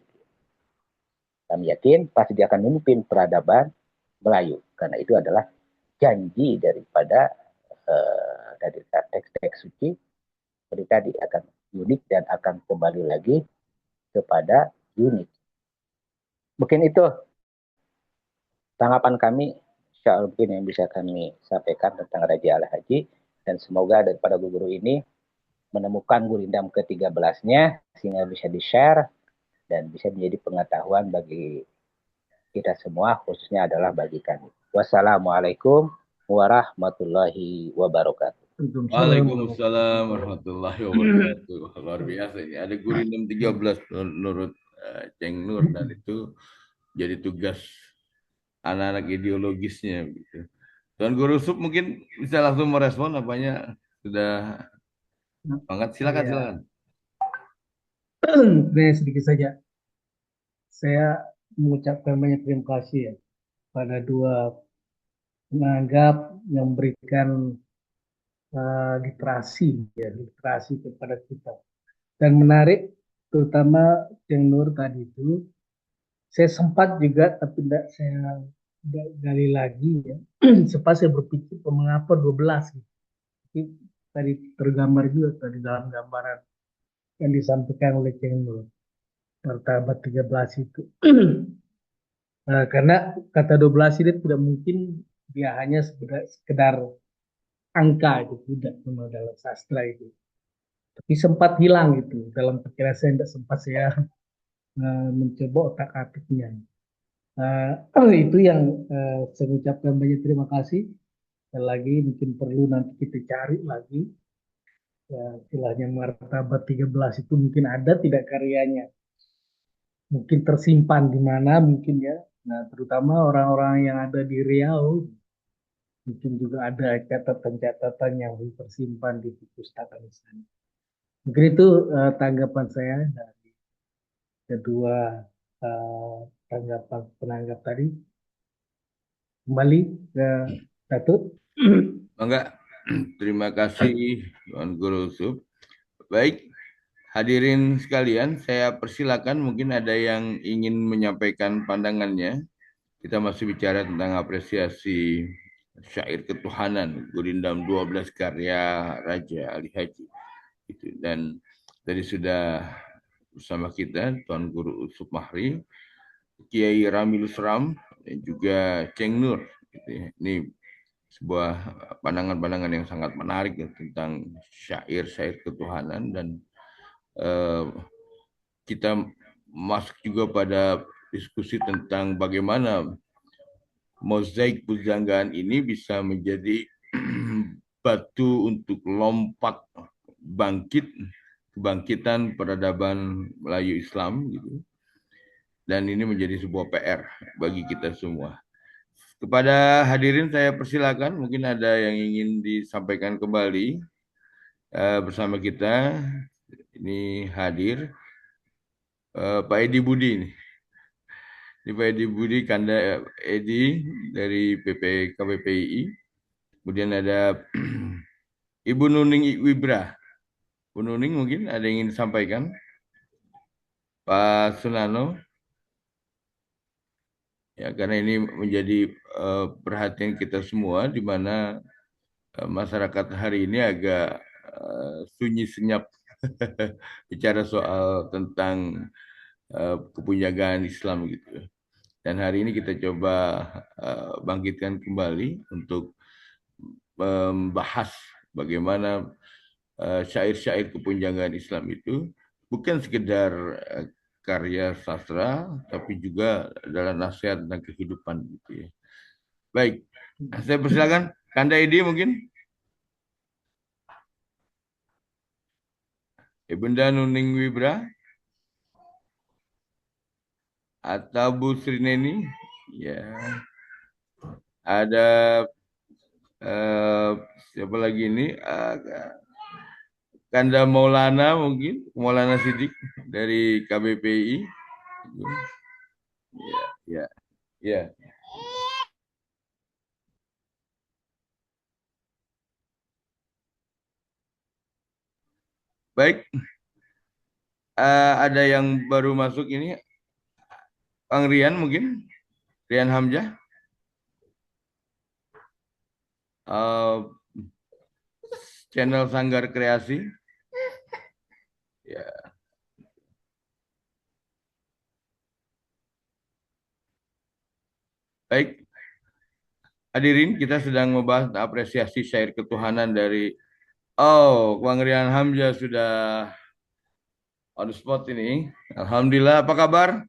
Kami yakin, pasti dia akan memimpin peradaban Melayu. Karena itu adalah janji daripada dari teks-teks suci, seperti tadi akan unik dan akan kembali lagi kepada unik. Mungkin itu tanggapan kami, insya Allah mungkin yang bisa kami sampaikan tentang Raja Al Haji, dan semoga daripada guru ini menemukan Gurindam ke-13-nya sehingga bisa di-share dan bisa menjadi pengetahuan bagi kita semua, khususnya adalah bagi kami. Wassalamualaikum warahmatullahi wabarakatuh. Waalaikumsalam warahmatullahi wabarakatuh. Luar biasa ini. Ada Gurindam 13 menurut Ceng Nur, dan itu jadi tugas anak-anak ideologisnya gitu. Tuan Guru Sup mungkin bisa langsung merespon apanya sudah banget. Silakan, silakan. Sedikit saja. Saya mengucapkan banyak terima kasih ya pada dua penganggap yang memberikan literasi kepada kita. Dan menarik, terutama yang Nur tadi itu, saya sempat juga, tapi tidak saya gali lagi ya. Sempat saya berpikir mengapa 12 gitu. Tapi tadi tergambar juga tadi dalam gambaran yang disampaikan oleh Ceng Nur. Martabat 13 itu. Karena kata 12 ini tidak mungkin dia hanya sekedar angka itu, tidak memang dalam sastra itu. Tapi sempat hilang gitu dalam pikiran saya, tidak sempat saya mencoba otak-atiknya. Itu yang saya ucapkan banyak terima kasih. Dan lagi mungkin perlu nanti kita cari lagi istilahnya martabat 13 itu mungkin ada tidak karyanya, mungkin tersimpan di mana mungkin ya. Nah, terutama orang-orang yang ada di Riau, mungkin juga ada catatan-catatan yang tersimpan di perpustakaan sana. Mungkin itu tanggapan saya dari kedua tanggapan penanggap tadi. Kembali ke Datuk. Enggak, terima kasih Tuan Guru Sup. Baik, hadirin sekalian, saya persilakan mungkin ada yang ingin menyampaikan pandangannya. Kita masih bicara tentang apresiasi syair ketuhanan Gurindam 12 karya Raja Ali Haji. Dan tadi sudah bersama kita Tuan Guru Usop Mahri, Kiai Ramilus Ram, dan juga Ceng Nur. Ini sebuah pandangan-pandangan yang sangat menarik tentang syair-syair ketuhanan, dan kita masuk juga pada diskusi tentang bagaimana mozaik pujanggaan ini bisa menjadi batu untuk lompat kebangkitan peradaban Melayu Islam gitu. Dan ini menjadi sebuah PR bagi kita semua. Kepada hadirin saya persilakan, mungkin ada yang ingin disampaikan kembali bersama kita. Ini hadir Pak Edi Budi ini. Ini Pak Edi Budi, Kanda Edi dari KPPI. Kemudian ada Ibu Nuning Wibra. Bu Nuning mungkin ada yang ingin disampaikan. Pak Sunano. Ya, karena ini menjadi perhatian kita semua, di mana masyarakat hari ini agak sunyi senyap bicara soal tentang kepunjagaan Islam gitu. Dan hari ini kita coba bangkitkan kembali untuk membahas bagaimana syair-syair kepunjangan Islam itu bukan sekedar karya sastra, tapi juga adalah nasihat tentang kehidupan gitu ya. Baik, saya persilakan Kanda Edi mungkin. Ibunda Nuning Wibra atau Bu Srineni, ya. Ada eh, siapa lagi ini? Kanda Maulana mungkin, Maulana Sidik dari KBPI. Ya, ya, ya. Baik, ada yang baru masuk ini, Kang Rian mungkin, Rian Hamzah. Channel Sanggar Kreasi. Ya. Baik, hadirin, kita sedang membahas apresiasi syair ketuhanan dari Bang Rian Hamzah sudah on the spot ini. Alhamdulillah, apa kabar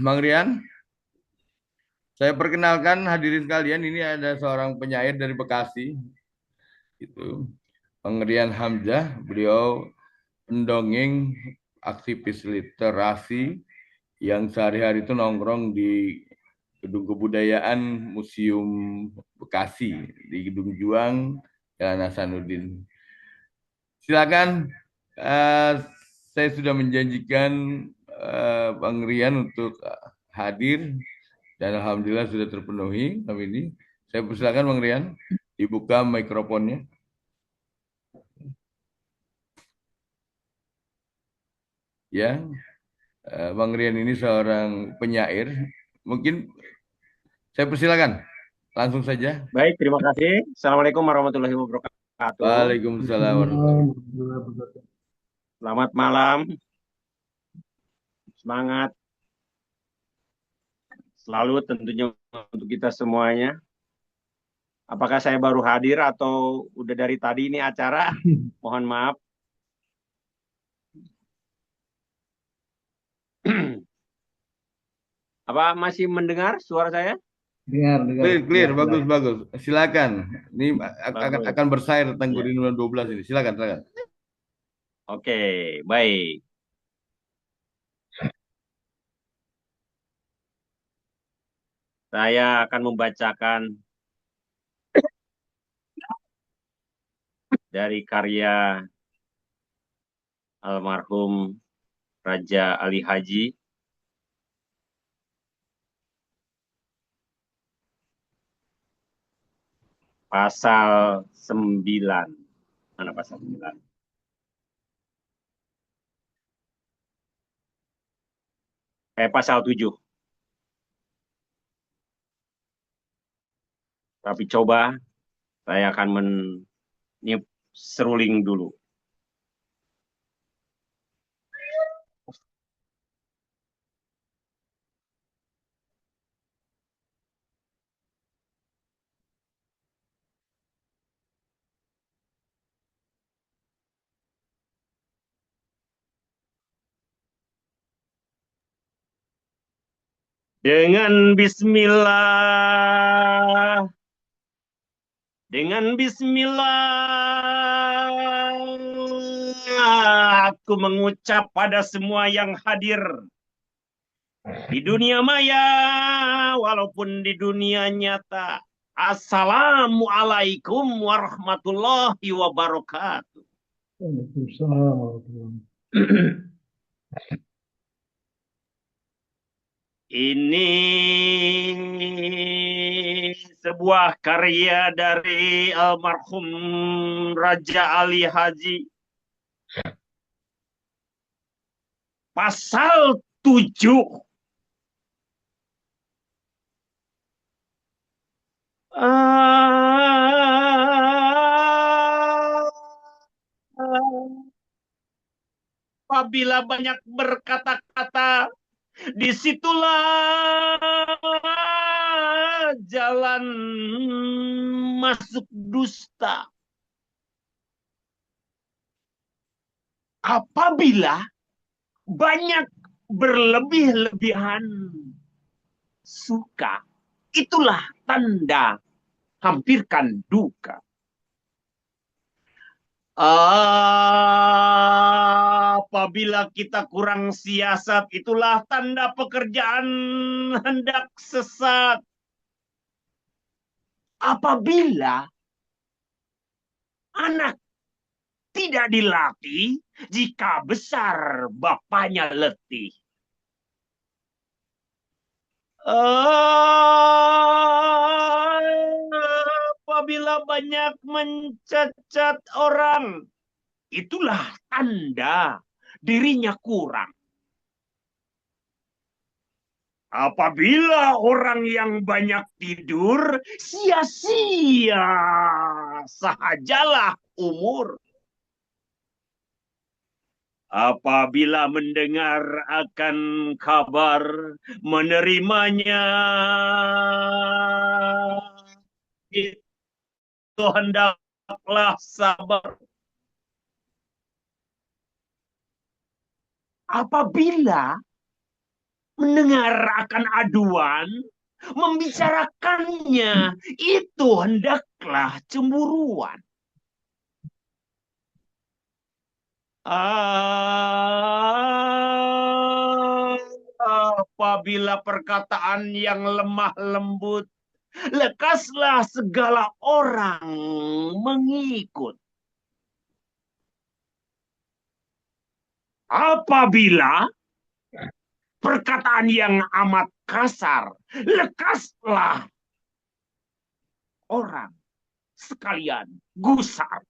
Bang Rian? Saya perkenalkan hadirin sekalian, ini ada seorang penyair dari Bekasi. Itu Bang Rian Hamzah, beliau pendongeng, aktivis literasi yang sehari-hari itu nongkrong di Gedung Kebudayaan Museum Bekasi di Gedung Juang, Jalan Hasanuddin. Silakan, saya sudah menjanjikan Bang Rian untuk hadir dan alhamdulillah sudah terpenuhi kali ini. Saya persilakan Bang Rian, dibuka mikrofonnya. Ya, Bang Rian ini seorang penyair. Mungkin saya persilakan langsung saja. Baik, terima kasih. Assalamualaikum warahmatullahi wabarakatuh. Waalaikumsalam warahmatullahi wabarakatuh. Selamat malam. Semangat. Selalu tentunya untuk kita semuanya. Apakah saya baru hadir atau udah dari tadi ini acara? Mohon maaf. Apa masih mendengar suara saya? Dengar. Clear, bagus. Silakan. Ini akan bersair tentang Gurindam 12 ini. Silakan. Oke, baik. Saya akan membacakan dari karya almarhum Raja Ali Haji. Pasal 9. Mana pasal 9? Pasal 7. Tapi coba saya akan seruling dulu. Dengan bismillah aku mengucap pada semua yang hadir di dunia maya walaupun di dunia nyata. Assalamualaikum warahmatullahi wabarakatuh. Waalaikumsalam warahmatullahi wabarakatuh. Ini sebuah karya dari almarhum Raja Ali Haji. Pasal 7. Apabila banyak berkata-kata Disitulah jalan masuk dusta. Apabila banyak berlebih-lebihan suka, itulah tanda hampirkan duka. Apabila kita kurang siasat, itulah tanda pekerjaan hendak sesat. Apabila anak tidak dilatih, jika besar bapaknya letih. Apabila banyak mencacat orang, itulah tanda dirinya kurang. Apabila orang yang banyak tidur, sia-sia sahajalah umur. Apabila mendengar akan kabar, menerimanya, itu hendaklah sabar. Apabila mendengar akan aduan, membicarakannya, itu hendaklah cemburuan. Apabila perkataan yang lemah lembut, lekaslah segala orang mengikut. Apabila perkataan yang amat kasar, lekaslah orang sekalian gusar.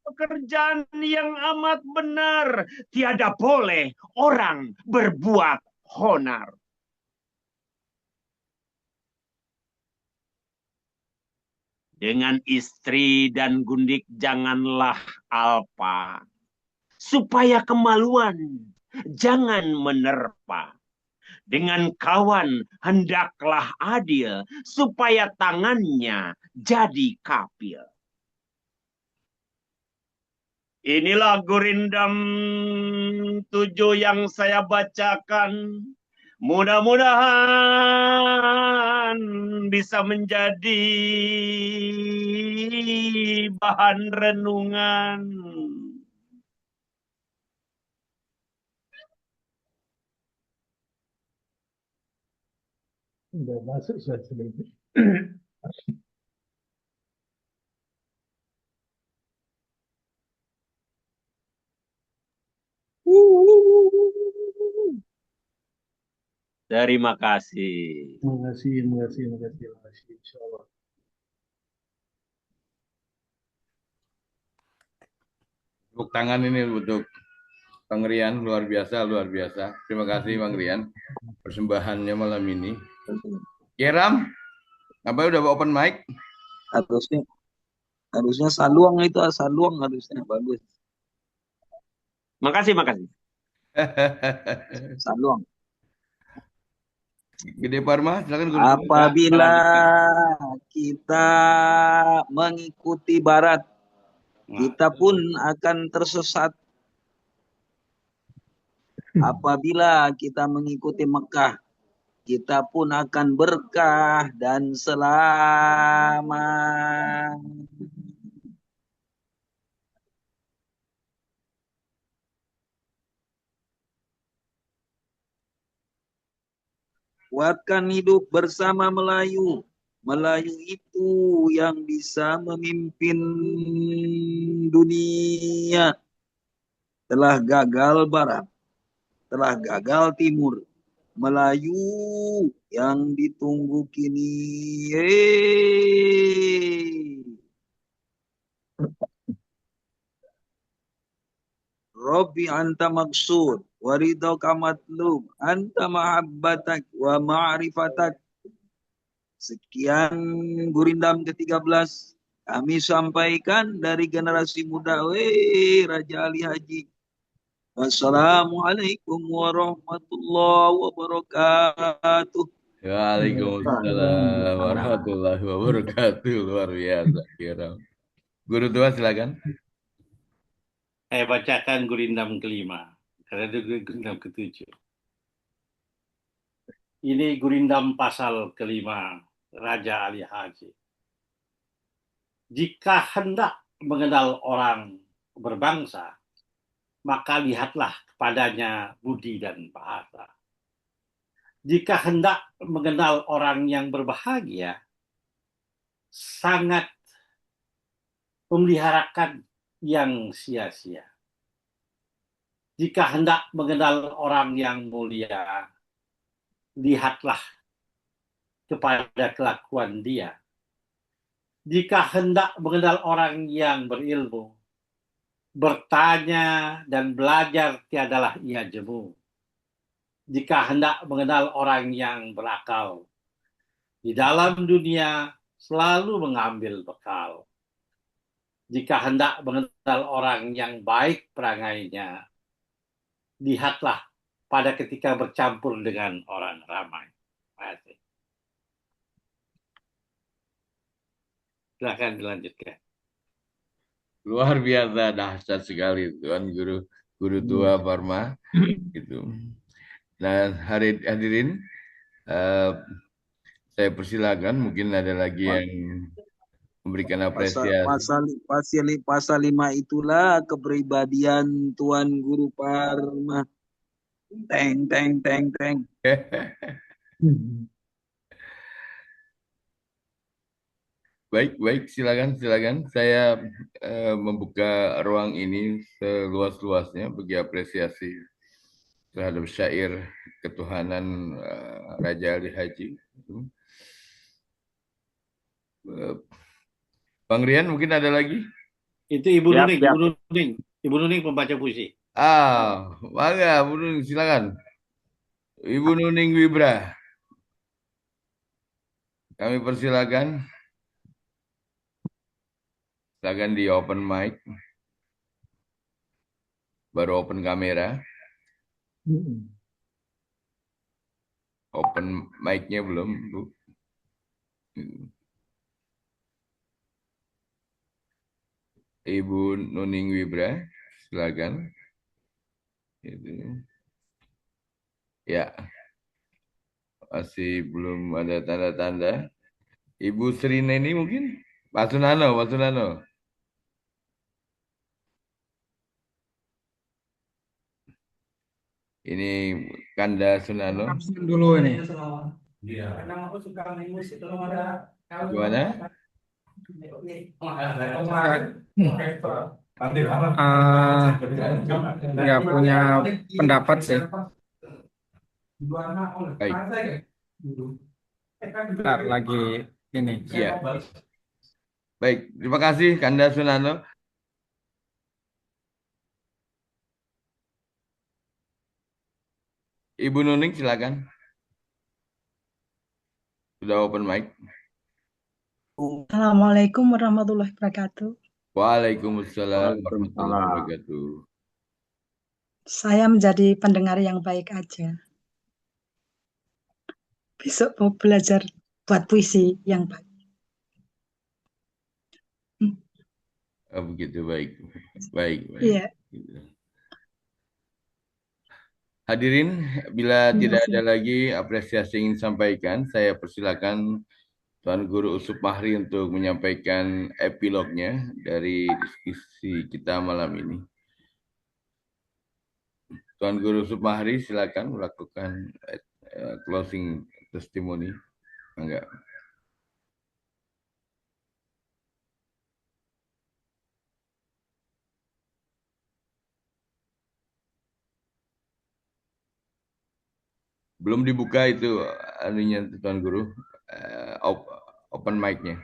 Pekerjaan yang amat benar, tiada boleh orang berbuat honar. Dengan istri dan gundik janganlah alpa, supaya kemaluan jangan menerpa. Dengan kawan hendaklah adil, supaya tangannya jadi kapil. Inilah gurindam 7 yang saya bacakan. Mudah-mudahan bisa menjadi bahan renungan. Udah masuk sudah sedikit. Terima kasih. Terima kasih. Insya Allah. Tepuk tangan ini untuk Bang Rian, luar biasa. Terima kasih Bang Rian, persembahannya malam ini. Yeram, apa udah open mic? Harusnya saluang itu, saluang harusnya bagus. Makasih. Saluang. Gede Parma, silakan. Apabila kita mengikuti Barat, kita pun akan tersesat. Apabila kita mengikuti Mekah, kita pun akan berkah dan selamat. Kuatkan hidup bersama Melayu. Melayu itu yang bisa memimpin dunia. Telah gagal Barat, telah gagal Timur. Melayu yang ditunggu kini. Rabbi anta maksud, waridhoka matlub, anta mahabbatak wa ma'rifatak. Sekian gurindam ke-13. Kami sampaikan dari generasi muda, Raja Ali Haji. Wassalamualaikum warahmatullahi wabarakatuh. Waalaikumsalam warahmatullahi wabarakatuh. Luar biasa. Kira. Guru tua silakan. Saya bacakan gurindam kelima, karena itu gurindam ketujuh. Ini gurindam pasal kelima, Raja Ali Haji. Jika hendak mengenal orang berbangsa, maka lihatlah kepadanya budi dan bahasa. Jika hendak mengenal orang yang berbahagia, sangat memeliharakan yang sia-sia. Jika hendak mengenal orang yang mulia, lihatlah kepada kelakuan dia. Jika hendak mengenal orang yang berilmu, bertanya dan belajar tiadalah ia jemu. Jika hendak mengenal orang yang berakal, di dalam dunia selalu mengambil bekal. Jika hendak mengenal orang yang baik perangainya, lihatlah pada ketika bercampur dengan orang ramai. Terima kasih. Silakan dilanjutkan. Luar biasa, dahsyat sekali Tuan Guru tua Parma. Gitu. Nah, hadirin, saya persilakan, mungkin ada lagi yang memberikan apresiasi. Pasal 5 itulah kepribadian Tuan Guru Parma. Teng. Baik, silakan. Saya membuka ruang ini seluas-luasnya bagi apresiasi terhadap syair ketuhanan Raja Ali Haji. Bang Rian, mungkin ada lagi? Itu Ibu Siap, Nuning, siap. Ibu Nuning pembaca puisi. Bangga, Bu Nuning, silakan. Ibu Nuning Wibra. Kami persilakan. Silakan di open mic. Baru open kamera. Open mic-nya belum, Bu. Ibu Nuning Wibra, silakan. Ya, masih belum ada tanda-tanda. Ibu Sri Neni mungkin? Pak Sunano. Ini Kanda Sunano. Absen dulu ini. Gimana? Nggak punya pendapat sih. Baik. Bentar lagi ini. Iya. Baik, terima kasih Kanda Sunano. Ibu Nuning silakan. Sudah open mic. Assalamualaikum warahmatullahi wabarakatuh. Waalaikumsalam warahmatullahi wabarakatuh. Saya menjadi pendengar yang baik aja. Besok mau belajar buat puisi yang baik. Begitu, baik. Iya. Hadirin, bila tidak ada lagi apresiasi yang ingin sampaikan, saya persilakan Tuan Guru Usup Mahri untuk menyampaikan epilognya dari diskusi kita malam ini. Tuan Guru Usup Mahri, silakan melakukan closing testimoni. Enggak. Belum dibuka itu anunya Tuan Guru, open mic-nya.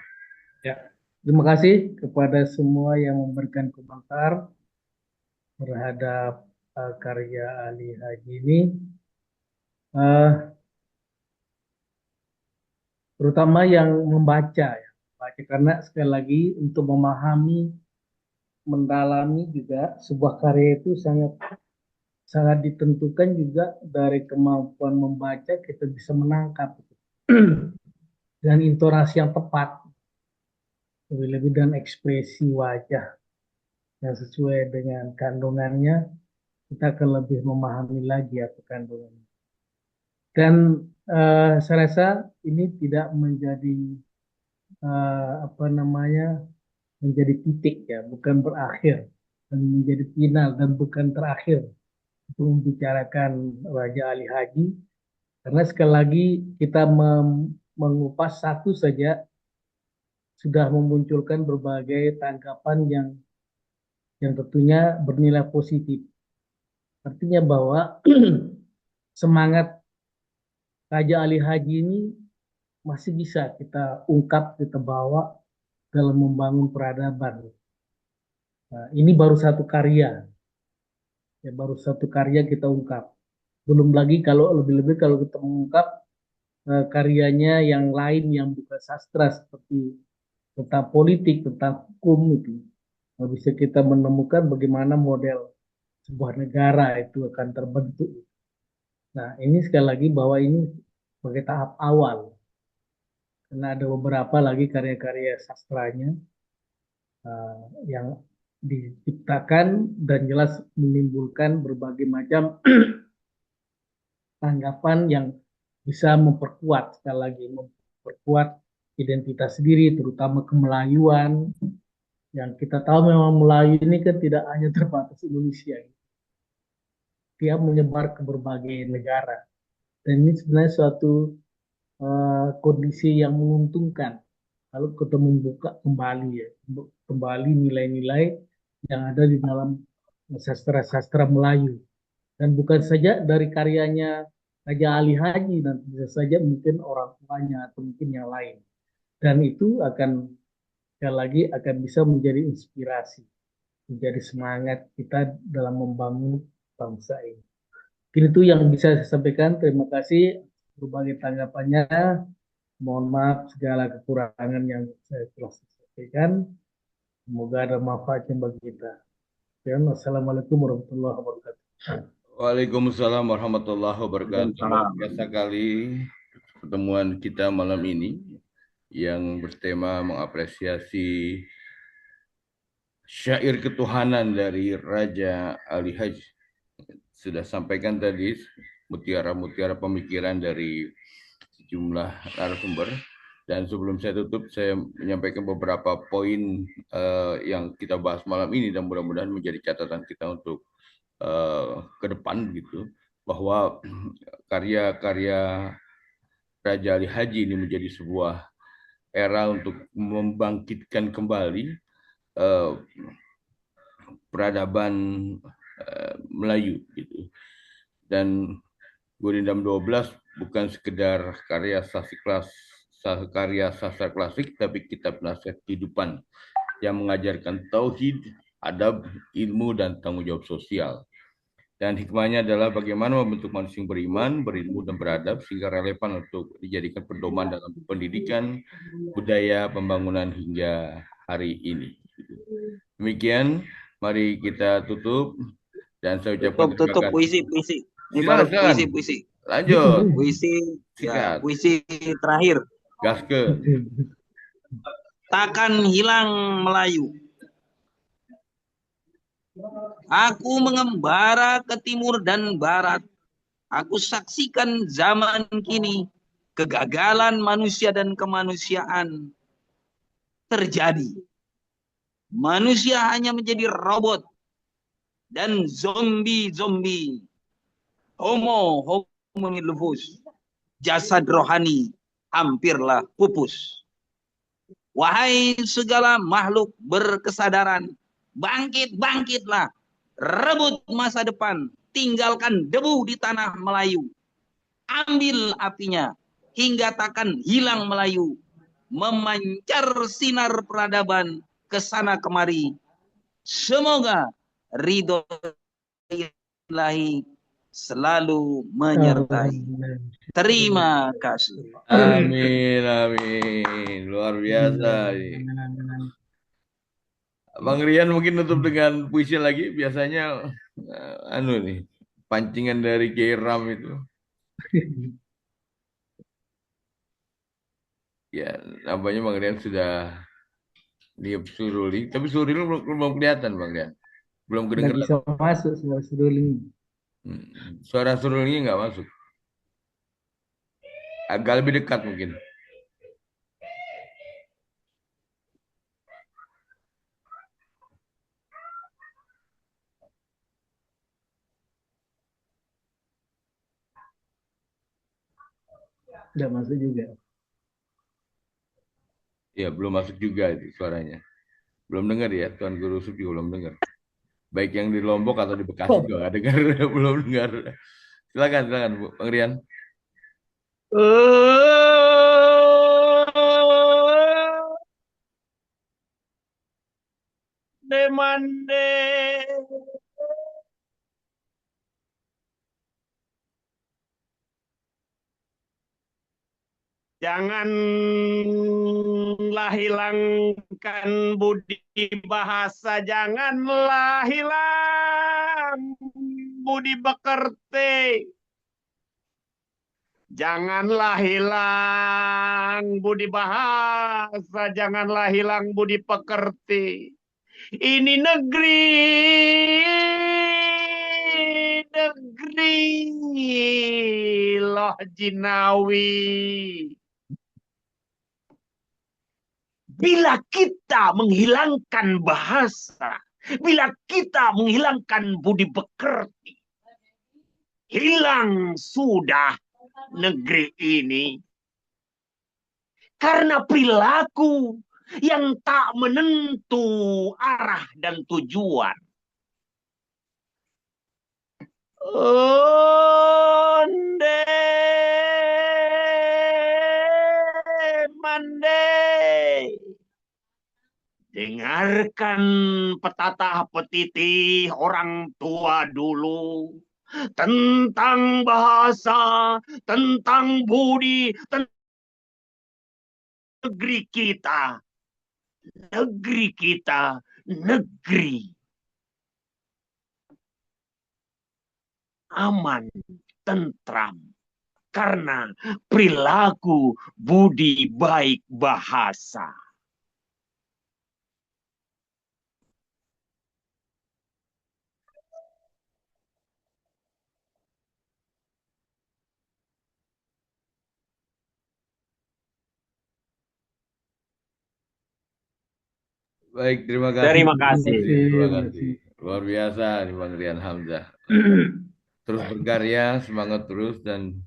Ya, terima kasih kepada semua yang memberikan komentar terhadap karya Ali Haji ini. Terutama yang membaca, membaca. Karena sekali lagi untuk memahami, mendalami juga sebuah karya itu sangat ditentukan juga dari kemampuan membaca, kita bisa menangkap dengan intonasi yang tepat, lebih-lebih dan ekspresi wajah yang sesuai dengan kandungannya, kita akan lebih memahami lagi apa kandungannya. Dan saya rasa ini tidak menjadi menjadi titik ya, bukan berakhir, dan menjadi final dan bukan terakhir untuk membicarakan Raja Ali Haji, karena sekali lagi kita mengupas satu saja sudah memunculkan berbagai tanggapan yang tentunya bernilai positif. Artinya bahwa semangat Raja Ali Haji ini masih bisa kita ungkap, kita bawa dalam membangun peradaban. Nah, ini baru satu karya, ya baru satu karya kita ungkap. Belum lagi kalau lebih-lebih kalau kita mengungkap karyanya yang lain yang bukan sastra seperti tentang politik, tentang hukum itu. Nah, bisa kita menemukan bagaimana model sebuah negara itu akan terbentuk. Nah, ini sekali lagi bahwa ini sebagai tahap awal. Karena ada beberapa lagi karya-karya sastranya yang diciptakan dan jelas menimbulkan berbagai macam tanggapan yang bisa memperkuat, sekali lagi memperkuat identitas diri, terutama kemelayuan, yang kita tahu memang Melayu ini kan tidak hanya terbatas Indonesia, dia menyebar ke berbagai negara, dan ini sebenarnya suatu kondisi yang menguntungkan kalau kita membuka kembali ya, kembali nilai-nilai yang ada di dalam sastra-sastra Melayu, dan bukan saja dari karyanya Raja Ali Haji, dan bisa saja mungkin orang tuanya atau mungkin yang lain, dan itu akan sekali lagi akan bisa menjadi inspirasi, menjadi semangat kita dalam membangun bangsa ini. Mungkin itu yang bisa saya sampaikan. Terima kasih berbagai tanggapannya. Mohon maaf segala kekurangan yang saya telah sampaikan. Semoga ada manfaatnya bagi kita. Dan wassalamualaikum warahmatullahi wabarakatuh. Waalaikumsalam warahmatullahi wabarakatuh. Luar biasa kali pertemuan kita malam ini yang bertema mengapresiasi syair ketuhanan dari Raja Ali Haji. Sudah sampaikan tadi mutiara-mutiara pemikiran dari sejumlah narasumber. Dan sebelum saya tutup, saya menyampaikan beberapa poin yang kita bahas malam ini dan mudah-mudahan menjadi catatan kita untuk ke depan gitu, bahwa karya-karya Raja Ali Haji ini menjadi sebuah era untuk membangkitkan kembali peradaban Melayu gitu. Dan Gurindam 12 bukan sekedar karya sastra klasik, tapi kitab nasihat kehidupan yang mengajarkan tauhid, adab, ilmu, dan tanggung jawab sosial. Dan hikmahnya adalah bagaimana membentuk manusia yang beriman, berilmu, dan beradab sehingga relevan untuk dijadikan pedoman dalam pendidikan, budaya, pembangunan hingga hari ini. Demikian, mari kita tutup dan saya ucapkan tutup puisi. Ini baru puisi. Lanjut. Puisi terakhir. Gaske. Takkan hilang Melayu. Aku mengembara ke timur dan barat. Aku saksikan zaman kini kegagalan manusia dan kemanusiaan terjadi. Manusia hanya menjadi robot dan zombie. Homo hominidus. Jasad rohani hampirlah pupus. Wahai segala makhluk berkesadaran, bangkitlah, rebut masa depan, tinggalkan debu di tanah Melayu. Ambil apinya, hingga takkan hilang Melayu, memancar sinar peradaban kesana kemari. Semoga ridho ilahi selalu menyertai. Terima kasih. Amin, amin. Luar biasa ini. Bang Rian mungkin nutup dengan puisi lagi. Biasanya anu nih, pancingan dari Kiai Ram itu. Ya, nampaknya Bang Rian sudah niup suruli. Tapi suruli belum kelihatan Bang Rian. Belum Nggak kedengeran. bisa masuk suara seruling. Suara surulinya nggak masuk. Agak lebih dekat mungkin. Nggak masuk juga. Ya, belum masuk juga itu suaranya. Belum dengar ya, Tuan Guru Sub juga belum dengar. Baik yang di Lombok atau di Bekasi juga nggak dengar, belum dengar. Silakan, silakan Bu Bang Rian. Demande. Janganlah hilangkan budi bahasa, janganlah hilang budi pekerti. Janganlah hilang budi bahasa, janganlah hilang budi pekerti. Ini negeri loh jinawi. Bila kita menghilangkan bahasa, bila kita menghilangkan budi pekerti, hilang sudah negeri ini. Karena perilaku yang tak menentu arah dan tujuan. Onde mande. Dengarkan petatah petitih orang tua dulu tentang bahasa, tentang budi, tentang negeri kita. Negeri kita, negeri aman, tentram. Karena perilaku budi baik bahasa. Baik, terima kasih. Terima kasih. Terima kasih. Luar biasa nih Bang Rian Hamzah. Terus berkarya, semangat terus dan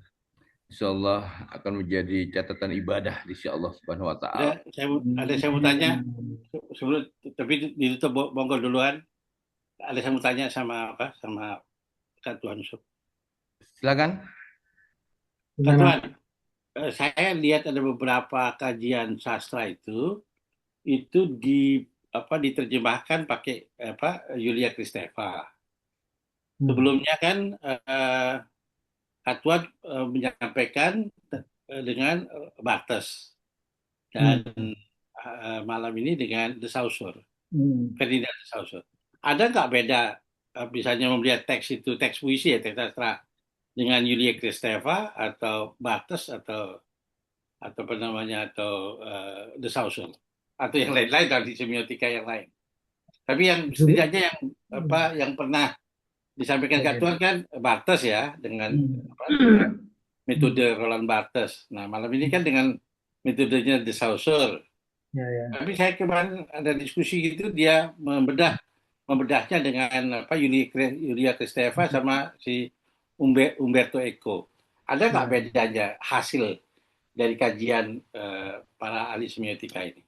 insya Allah akan menjadi catatan ibadah di sisi Allah Subhanahu Wa Taala. Saya mau tanya sebelum, tapi ditutup Bongkol duluan. Saya mau tanya sama Kak Tuhan Yusuf. Silakan. Kak Tuhan, saya lihat ada beberapa kajian sastra itu diterjemahkan pakai Yulia Kristeva. Sebelumnya kan Kak Tuhan menyampaikan dengan Bartes dan malam ini dengan De Saussure, Ferdinand De Saussure. Ada nggak beda misalnya melihat teks puisi ya, teks sastra dengan Yulia Kristeva atau Bartes atau apa namanya atau De Saussure atau yang lain-lain dari semiotika yang lain. Tapi yang setidaknya yang pernah disampaikan Kak Tuhan kan Bartes ya dengan metode Roland Barthes. Nah malam ini kan dengan metodenya De Saussure. Tapi saya kemarin ada diskusi gitu, dia membedahnya dengan Yulia Kristeva sama si Umberto Eco. Ada nggak bedanya hasil dari kajian para ahli semiotika ini?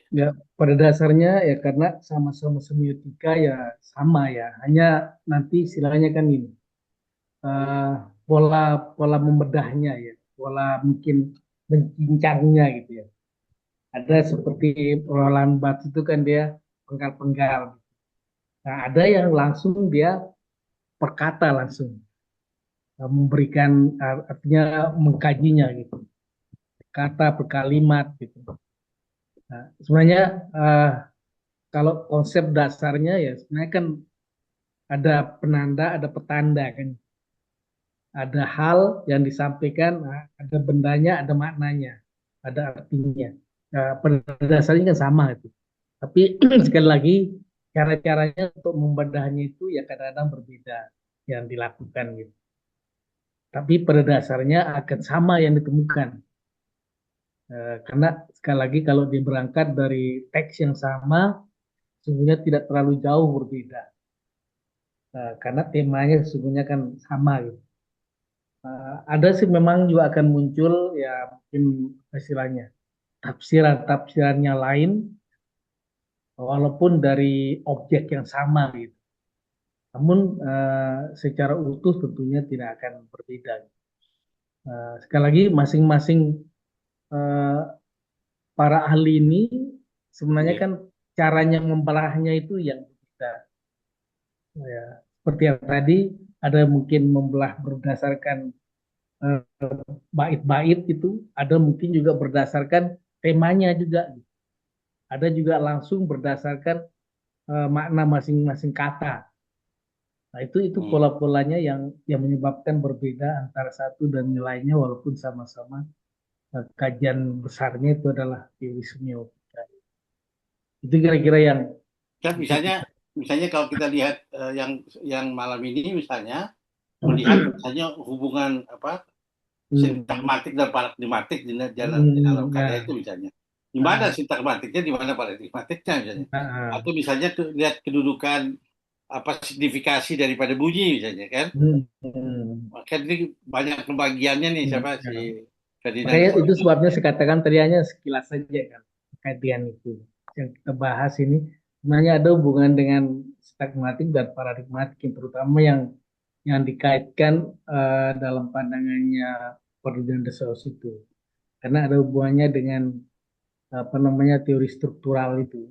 Ya, pada dasarnya ya karena sama-sama semiotika ya sama ya. Hanya nanti istilahnya kan ini pola membedahnya ya, pola mungkin mencincangnya gitu ya. Ada seperti Roland Barthes itu kan dia penggal-penggal. Nah, ada yang langsung dia perkata langsung. memberikan artinya mengkajinya gitu, kata per kalimat gitu. Nah, sebenarnya kalau konsep dasarnya ya sebenarnya kan ada penanda, ada petanda kan. Ada hal yang disampaikan, ada bendanya, ada maknanya, ada artinya. Nah, pada dasarnya kan sama itu. Tapi sekali lagi cara-caranya untuk membedahnya itu ya kadang-kadang berbeda yang dilakukan gitu. Tapi pada dasarnya akan sama yang ditemukan. Karena sekali lagi kalau dia berangkat dari teks yang sama, sesungguhnya tidak terlalu jauh berbeda. Karena temanya sesungguhnya kan sama gitu. Ada sih memang juga akan muncul ya mungkin istilahnya tafsiran-tafsirannya lain walaupun dari objek yang sama gitu. Namun secara utuh tentunya tidak akan berbeda. Sekali lagi masing-masing eh, para ahli ini sebenarnya Iya. kan caranya membelahnya itu yang berbeda. Ya, seperti yang tadi ada mungkin membelah berdasarkan eh, bait-bait itu, ada mungkin juga berdasarkan temanya juga. Ada juga langsung berdasarkan makna masing-masing kata. Nah, itu Hmm. pola-polanya yang menyebabkan berbeda antara satu dan lainnya walaupun sama-sama kajian besarnya itu adalah teori semiotika. Itu kira-kira yang Kan bisa kita. misalnya kalau kita lihat yang malam ini misalnya melihat misalnya hubungan apa sintagmatik dan paradigmatik di dalam karya Ya, itu misalnya. Di mana sintagmatiknya, di mana paradigmatiknya misalnya. Atau misalnya lihat kedudukan apa signifikasi daripada bunyi misalnya kan. Maka ini banyak pembagiannya nih siapa ya. si Ferdinand Makanya itu Saussure. sebabnya saya katakan tadi hanya sekilas saja kan terkait dengan itu. Yang kita bahas ini sebenarnya ada hubungan dengan stagmatik dan paradigmatik yang terutama yang dikaitkan dalam pandangannya Ferdinand de Saussure itu. Karena ada hubungannya dengan apa namanya teori struktural itu.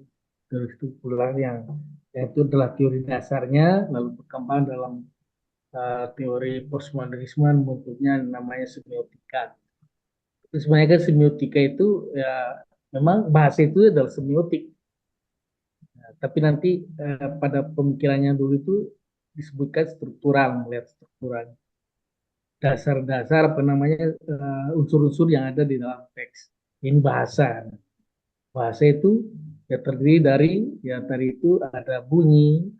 Teori struktural yang itu adalah teori dasarnya lalu berkembang dalam teori postmodernisme bentuknya namanya semiotika. Terus sebenarnya kan semiotika itu ya memang bahasa itu adalah semiotik. Nah, tapi nanti pada pemikirannya dulu itu disebutkan struktural, melihat struktural. Dasar-dasar apa namanya unsur-unsur yang ada di dalam teks. Ini bahasa. Bahasa itu ya terdiri dari ya tadi itu ada bunyi.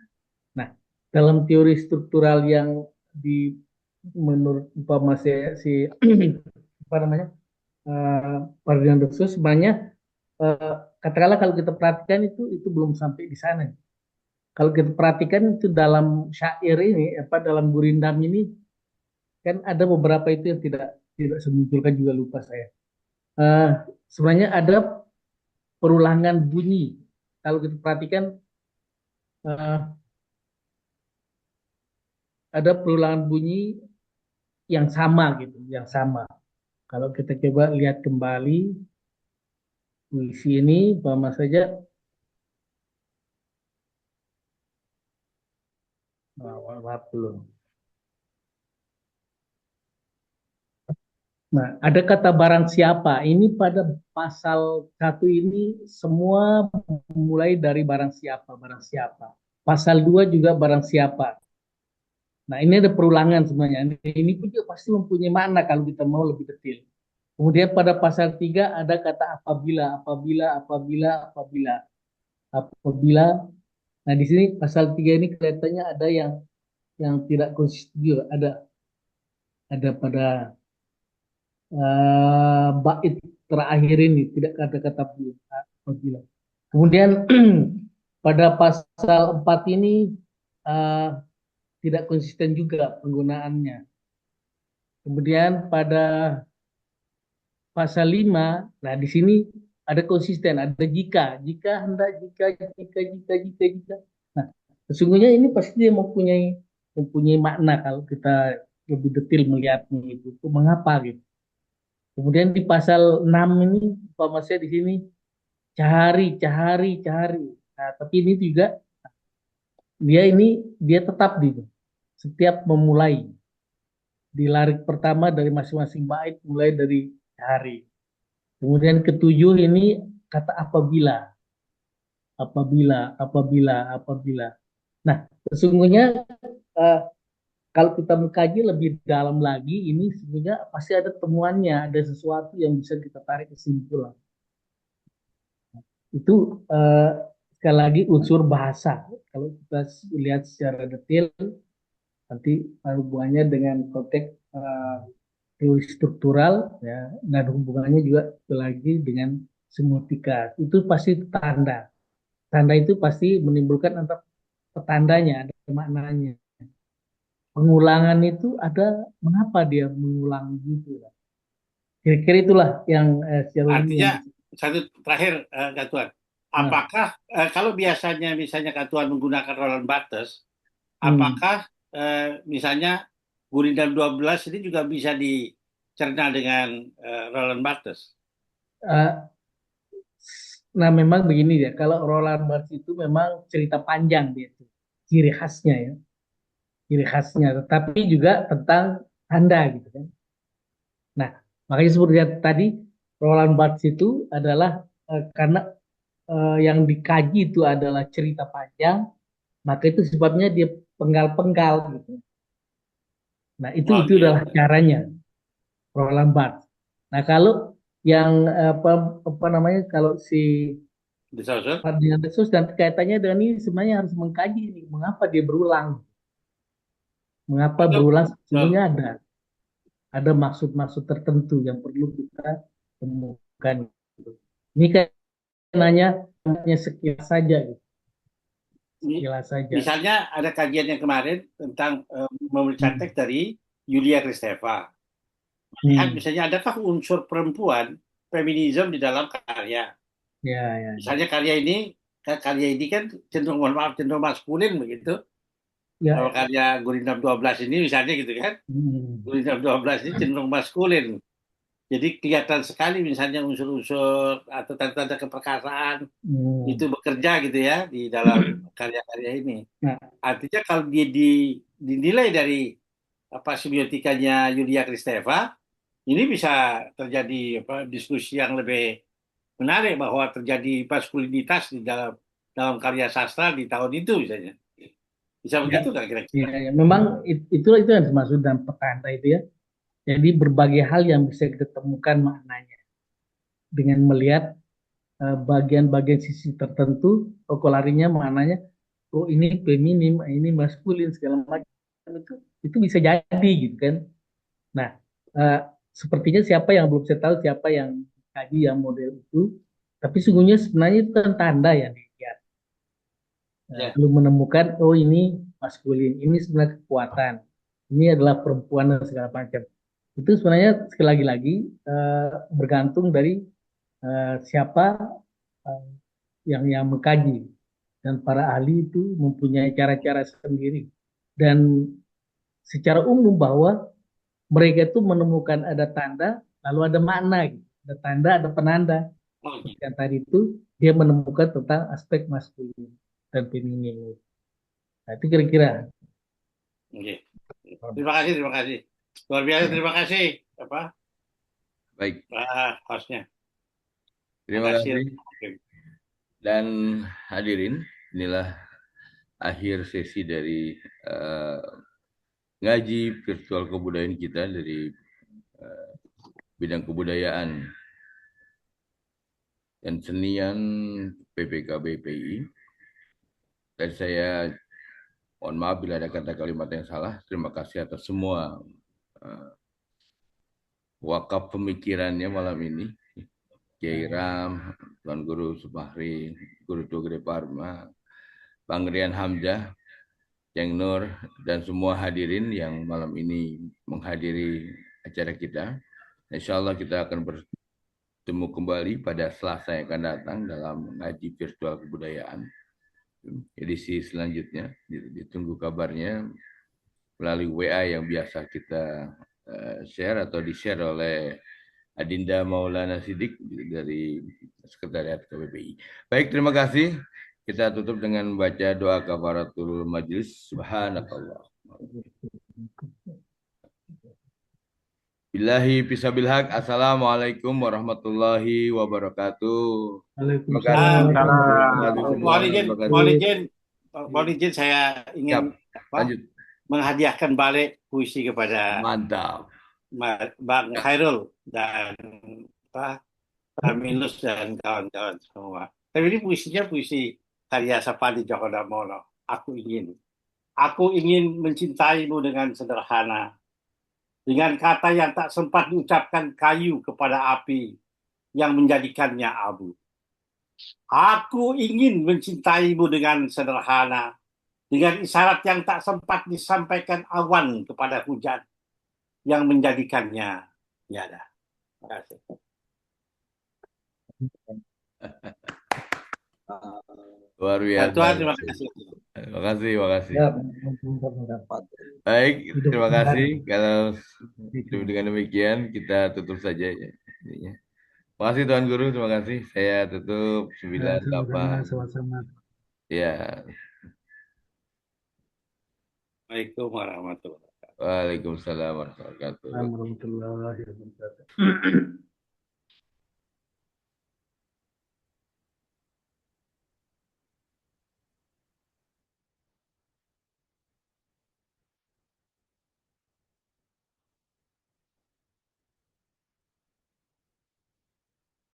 Nah, dalam teori struktural yang di menurut umpama si apa namanya Ferdinand de Saussure sebenarnya eh, katakanlah kalau kita perhatikan itu belum sampai di sana. Kalau kita perhatikan itu dalam syair ini apa dalam gurindam ini kan ada beberapa itu yang tidak tidak saya munculkan juga lupa saya. Eh, Sebenarnya ada perulangan bunyi. Kalau kita perhatikan eh, ada perulangan bunyi yang sama gitu, yang sama. Kalau kita coba lihat kembali puisi ini, umpama saja, maaf dulu. Nah, ada kata barang siapa. Ini pada pasal satu ini semua mulai dari barang siapa, barang siapa. Pasal 2 juga barang siapa. Nah, ini ada perulangan sebenarnya. Ini pun juga pasti mempunyai makna kalau kita mau lebih detail. Kemudian pada pasal 3 ada kata apabila, apabila, apabila, apabila, apabila. Nah, di sini pasal 3 ini kelihatannya ada yang tidak konsisten juga. Ada pada bait terakhir ini tidak kata-kata apabila. Kemudian pada pasal 4 ini uh, tidak konsisten juga penggunaannya. Kemudian pada pasal 5, nah di sini ada konsisten, ada jika hendak, jika. Nah, sesungguhnya ini pasti dia mempunyai makna kalau kita lebih detail melihatnya itu mengapa gitu. Kemudian di pasal 6 ini, Pak Masnya di sini cari. Nah, tapi ini juga dia tetap di setiap memulai. di larik pertama dari masing-masing bait mulai dari hari. Kemudian ketujuh ini kata apabila, apabila. Nah, sesungguhnya eh, kalau kita mengkaji lebih dalam lagi, ini sebenarnya pasti ada temuannya, ada sesuatu yang bisa kita tarik kesimpulan. Itu sekali lagi unsur bahasa. Kalau kita lihat secara detail, nanti hubungannya dengan konteks teori struktural, ya, dan hubungannya juga lagi dengan semiotika. Itu pasti tanda. Tanda itu pasti menimbulkan antara petandanya, ada maknanya. Pengulangan itu ada, mengapa dia mengulang gitu. Kira-kira itulah yang secara umum Artinya yang satu terakhir Kak Tuan, nah, apakah kalau biasanya misalnya Kak Tuan menggunakan Roland Barthes, hmm, apakah misalnya Gurindam 12 ini juga bisa dicerna dengan Roland Barthes? eh, nah memang begini ya, kalau Roland Barthes itu memang cerita panjang dia itu, ciri khasnya ya, ciri khasnya, tetapi juga tentang tanda gitu kan. Nah, makanya seperti yang tadi, Roland Barthes itu adalah karena yang dikaji itu adalah cerita panjang, maka itu sebabnya dia penggal-penggal gitu. Nah, Oh itu adalah gitu. caranya Roland Barthes. Nah, kalau yang apa namanya, kalau si Bisa, Ustaz? Ferdinand de Saussure dan kaitannya dengan ini sebenarnya harus mengkaji ini, mengapa dia berulang, mengapa Atau berulang, betul. sesungguhnya ada maksud-maksud tertentu yang perlu kita temukan. Gitu. Ini kan hanya sekilas saja, gitu. Sekilas saja. Misalnya ada kajian yang kemarin tentang memberikan teks dari Yulia Kristeva. Lihat misalnya adakah unsur perempuan feminisme di dalam karya. Ya. Misalnya karya ini kan cenderung, mohon maaf, cenderung maskulin begitu. Ya. Kalau karya Gurindam 12 ini misalnya gitu kan. Gurindam 12 ini cenderung maskulin. Jadi kelihatan sekali misalnya unsur-unsur atau tanda-tanda keperkasaan itu bekerja gitu ya di dalam karya-karya ini. Nah, Artinya kalau dia dinilai dari semiotikanya Yulia Kristeva, ini bisa terjadi diskusi yang lebih menarik bahwa terjadi maskulinitas di dalam karya sastra di tahun itu misalnya. Bisa begitu nggak kira-kira? ya. Memang itu yang dimaksud dalam petanda itu ya. Jadi berbagai hal yang bisa kita temukan maknanya dengan melihat bagian-bagian sisi tertentu, larinya maknanya, oh ini feminim, ini maskulin segala macam, itu bisa jadi gitu kan. Nah, eh, sepertinya siapa yang belum saya tahu siapa yang kaji yang model itu, tapi sungguhnya sebenarnya itu kan tanda yang dilihat. Belum menemukan, oh ini maskulin, ini sebenarnya kekuatan, ini adalah perempuan dan segala macam. Itu sebenarnya sekali lagi bergantung dari siapa eh, yang mengkaji, dan para ahli itu mempunyai cara-cara sendiri, dan secara umum bahwa mereka itu menemukan ada tanda lalu ada makna gitu. Ada tanda, ada penanda. Yang tadi itu dia menemukan tentang aspek maskulin dan feminin. Nah, itu kira-kira. Oke. Terima kasih. Luar biasa, terima kasih Baik. hostnya. Terima kasih. Dan hadirin, inilah akhir sesi dari ngaji virtual kebudayaan kita dari bidang kebudayaan dan senian PPK BPI. Dan saya mohon maaf bila ada kata kalimat yang salah. Terima kasih atas semua wakaf pemikirannya malam ini. Kiai Ram, Tuan Guru Supahri, Guru Tugri Parma, Bang Rian Hamzah, Ceng Nur, dan semua hadirin yang malam ini menghadiri acara kita. Insya Allah kita akan bertemu kembali pada Selasa yang akan datang dalam ngaji virtual kebudayaan. Edisi selanjutnya, ditunggu kabarnya melalui WA yang biasa kita share atau di-share oleh Adinda Maulana Sidik dari Sekretariat KBPI. Baik, terima kasih. Kita tutup dengan membaca doa kafaratul majlis. Subhanakallah. Billahi fisabil haq. Assalamualaikum warahmatullahi wabarakatuh. Terima kasih. Waalaikumsalam Terima kasih warahmatullahi semua. Mohon izin, Terima kasih. mohon izin, mohon izin saya Siap. ingin Lanjut. menghadiahkan balik puisi kepada Mantap. Bang Khairul dan Pak Minus dan kawan-kawan semua. Tapi ini puisinya puisi karya Sapadi Djoko Damono. Aku ingin mencintaimu dengan sederhana, dengan kata yang tak sempat diucapkan kayu kepada api yang menjadikannya abu. Aku ingin mencintaimu dengan sederhana, dengan isyarat yang tak sempat disampaikan awan kepada hujan yang menjadikannya tiada. Terima kasih. Luar Tuhan, biasa. terima kasih. Terima kasih. Terima kasih. Ya, mantap. Baik, Hidup terima Tuhan. kasih. Kalau dengan demikian kita tutup saja ya. Terima kasih Tuan Guru, terima kasih. Saya tutup Ya, 98. sama-sama. Ya. Assalamualaikum warahmatullahi wabarakatuh. Waalaikumsalam warahmatullahi wabarakatuh. Warahmatullahi wabarakatuh.